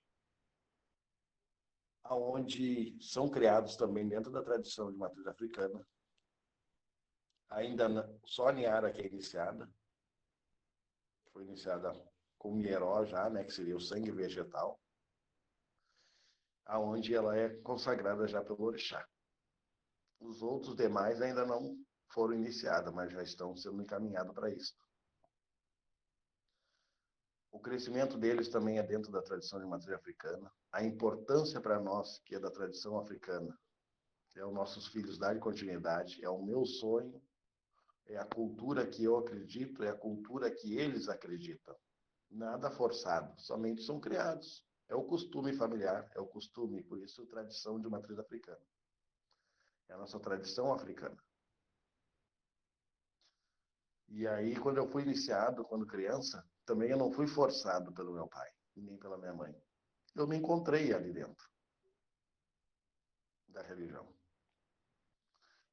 Aonde são criados também dentro da tradição de matriz africana. Ainda só a Niara que é iniciada. Foi iniciada com Mieró já, né, que seria o sangue vegetal. Aonde ela é consagrada já pelo orixá. Os outros demais ainda não foram iniciados, mas já estão sendo encaminhados para isso. O crescimento deles também é dentro da tradição de matriz africana. A importância para nós, que é da tradição africana, é os nossos filhos darem continuidade, é o meu sonho, é a cultura que eu acredito, é a cultura que eles acreditam. Nada forçado, somente são criados. É o costume familiar, é o costume, por isso, tradição de matriz africana. É a nossa tradição africana. E aí, quando eu fui iniciado, quando criança, também eu não fui forçado pelo meu pai, nem pela minha mãe. Eu me encontrei ali dentro da religião.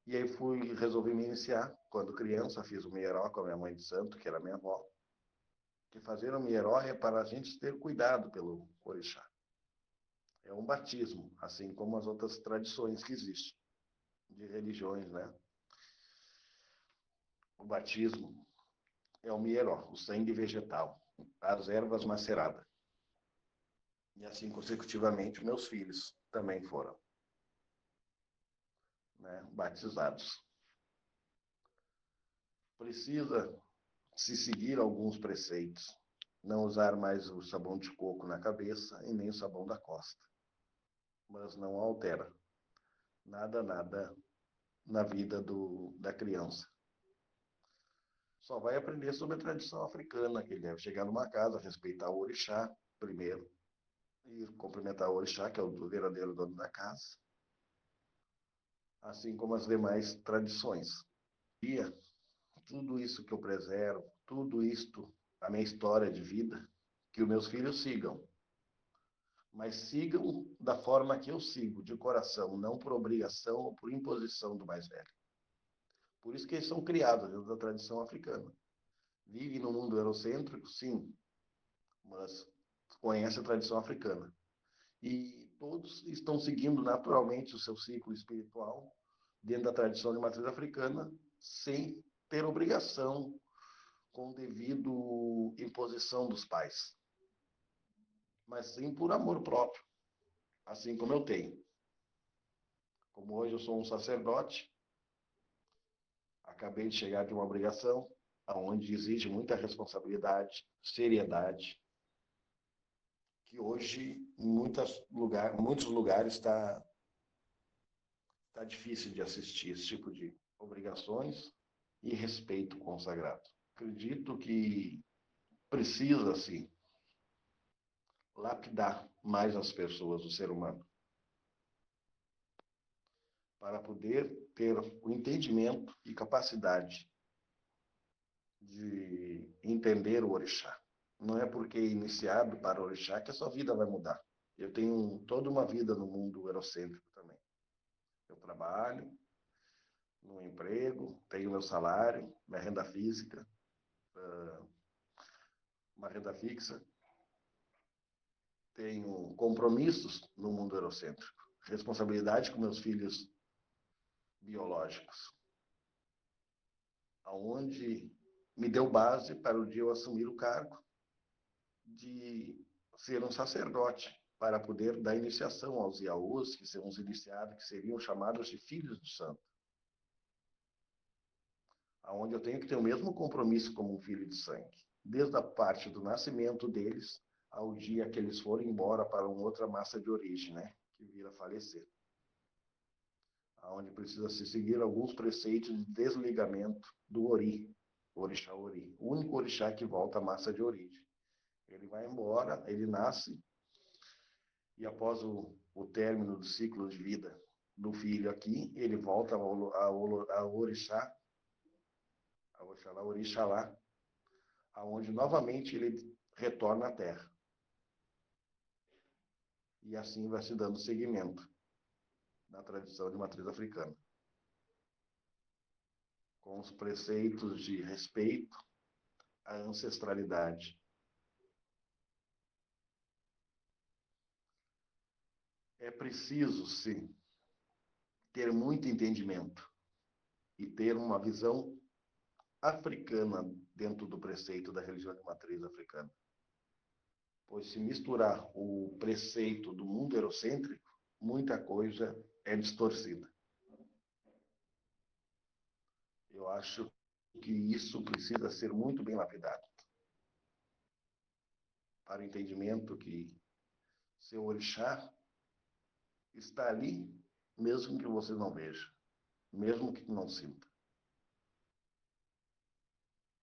E aí resolvi me iniciar. Quando criança, fiz o Mieró com a minha mãe de santo, que era minha avó. Que fazer o Mieró é para a gente ter cuidado pelo orixá. É um batismo, assim como as outras tradições que existem, de religiões, né? o batismo é o mieró, o sangue vegetal, as ervas maceradas. E assim consecutivamente, meus filhos também foram, né, batizados. Precisa se seguir alguns preceitos. Não usar mais o sabão de coco na cabeça e nem o sabão da costa. Mas não altera nada na vida da criança. Só vai aprender sobre a tradição africana, que ele deve chegar numa casa, respeitar o orixá primeiro, e cumprimentar o orixá, que é o verdadeiro dono da casa, assim como as demais tradições. E tudo isso que eu preservo, tudo isto, a minha história de vida, que os meus filhos sigam. Mas sigam da forma que eu sigo, de coração, não por obrigação ou por imposição do mais velho. Por isso que eles são criados dentro da tradição africana. Vivem no mundo eurocêntrico, sim, mas conhecem a tradição africana. E todos estão seguindo naturalmente o seu ciclo espiritual dentro da tradição de matriz africana, sem ter obrigação com devido imposição dos pais, mas sim por amor próprio, assim como eu tenho. Como hoje eu sou um sacerdote, acabei de chegar de uma obrigação, onde exige muita responsabilidade, seriedade, que hoje em muitos lugares está difícil de assistir esse tipo de obrigações e respeito consagrado. Acredito que precisa, sim, lapidar mais as pessoas, o ser humano, para poder ter o entendimento e capacidade de entender o orixá. Não é porque é iniciado para o orixá que a sua vida vai mudar. Eu tenho toda uma vida no mundo eurocêntrico também. Eu trabalho no emprego, tenho meu salário, minha renda física, uma renda fixa, tenho compromissos no mundo eurocêntrico, responsabilidade com meus filhos biológicos, aonde me deu base para o dia eu assumir o cargo de ser um sacerdote, para poder dar iniciação aos Iaús, que são os iniciados, que seriam chamados de filhos do santo, aonde eu tenho que ter o mesmo compromisso como um filho de sangue, desde a parte do nascimento deles ao dia que eles forem embora para uma outra massa de origem, né, que vir a falecer. Onde precisa se seguir alguns preceitos de desligamento do Ori, orixá Ori, o único orixá que volta à massa de origem. Ele vai embora, ele nasce, e após o término do ciclo de vida do filho aqui, ele volta ao orixá, ao Oxalá, Orixalá, aonde novamente ele retorna à terra. E assim vai se dando seguimento na tradição de matriz africana, com os preceitos de respeito à ancestralidade. É preciso, sim, ter muito entendimento e ter uma visão africana dentro do preceito da religião de matriz africana. Pois se misturar o preceito do mundo eurocêntrico, muita coisa é distorcida. Eu acho que isso precisa ser muito bem lapidado, para o entendimento que seu orixá está ali, mesmo que você não veja, mesmo que não sinta.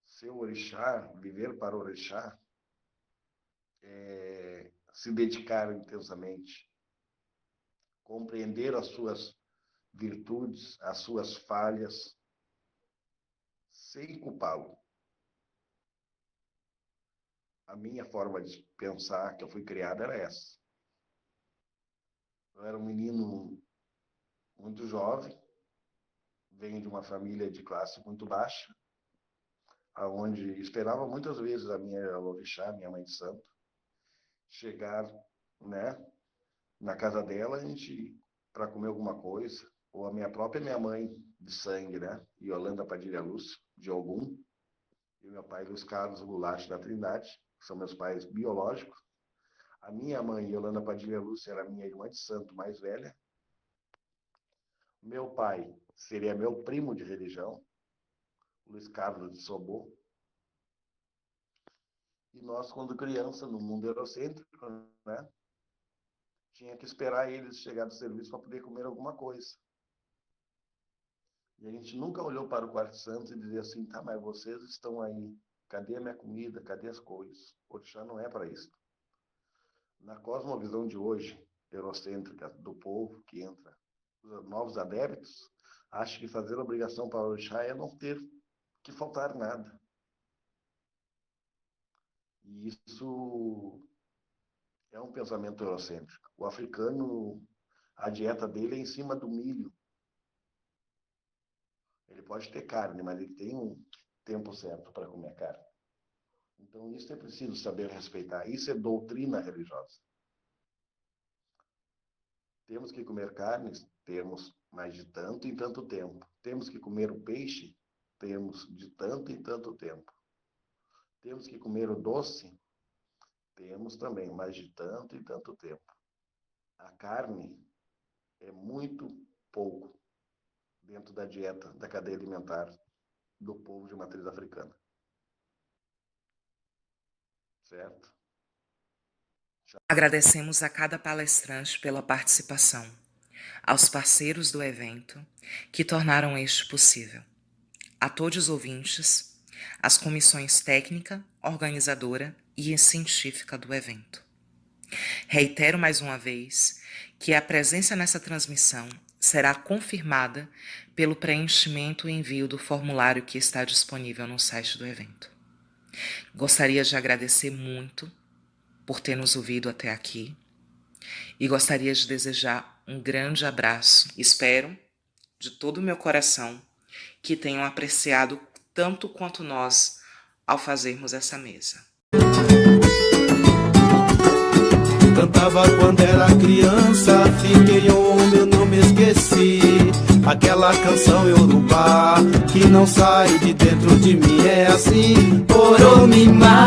Seu orixá, viver para o orixá, é se dedicar intensamente, compreender as suas virtudes, as suas falhas, sem culpá-lo. A minha forma de pensar, que eu fui criado, era essa. Eu era um menino muito jovem, venho de uma família de classe muito baixa, aonde esperava muitas vezes a minha orixá, minha mãe de santo, chegar, né, na casa dela, para comer alguma coisa, ou a minha própria minha mãe de sangue, né? Yolanda Padilha Lúcio, de Ogum, e meu pai Luiz Carlos Goulart da Trindade, que são meus pais biológicos. A minha mãe, Yolanda Padilha Lúcia, era minha irmã de santo mais velha. Meu pai seria meu primo de religião, Luiz Carlos de Sobô. E nós, quando criança, no mundo eurocêntrico, né, tinha que esperar eles chegar do serviço para poder comer alguma coisa. E a gente nunca olhou para o quarto santo e dizia assim, tá, mas vocês estão aí, cadê a minha comida, cadê as coisas? Orixá não é para isso. Na cosmovisão de hoje, eurocêntrica, do povo que entra, os novos adeptos, acham que fazer obrigação para o Orixá é não ter que faltar nada. E isso é um pensamento eurocêntrico. O africano, a dieta dele é em cima do milho. Ele pode ter carne, mas ele tem um tempo certo para comer carne. Então, isso é preciso saber respeitar. Isso é doutrina religiosa. Temos que comer carnes? Temos, mas de tanto em tanto tempo. Temos que comer o peixe? Temos, de tanto em tanto tempo. Temos que comer o doce? Temos também, mas de tanto em tanto tempo. A carne é muito pouco dentro da dieta, da cadeia alimentar do povo de matriz africana. Certo? Agradecemos a cada palestrante pela participação, aos parceiros do evento que tornaram este possível, a todos os ouvintes, as comissões técnica, organizadora e científica do evento. Reitero mais uma vez que a presença nessa transmissão será confirmada pelo preenchimento e envio do formulário que está disponível no site do evento. Gostaria de agradecer muito por ter nos ouvido até aqui e gostaria de desejar um grande abraço. Espero, de todo o meu coração, que tenham apreciado tanto quanto nós ao fazermos essa mesa. Cantava quando era criança, fiquei homem, eu não me esqueci. Aquela canção Yorubá que não sai de dentro de mim, é assim, Oromimá.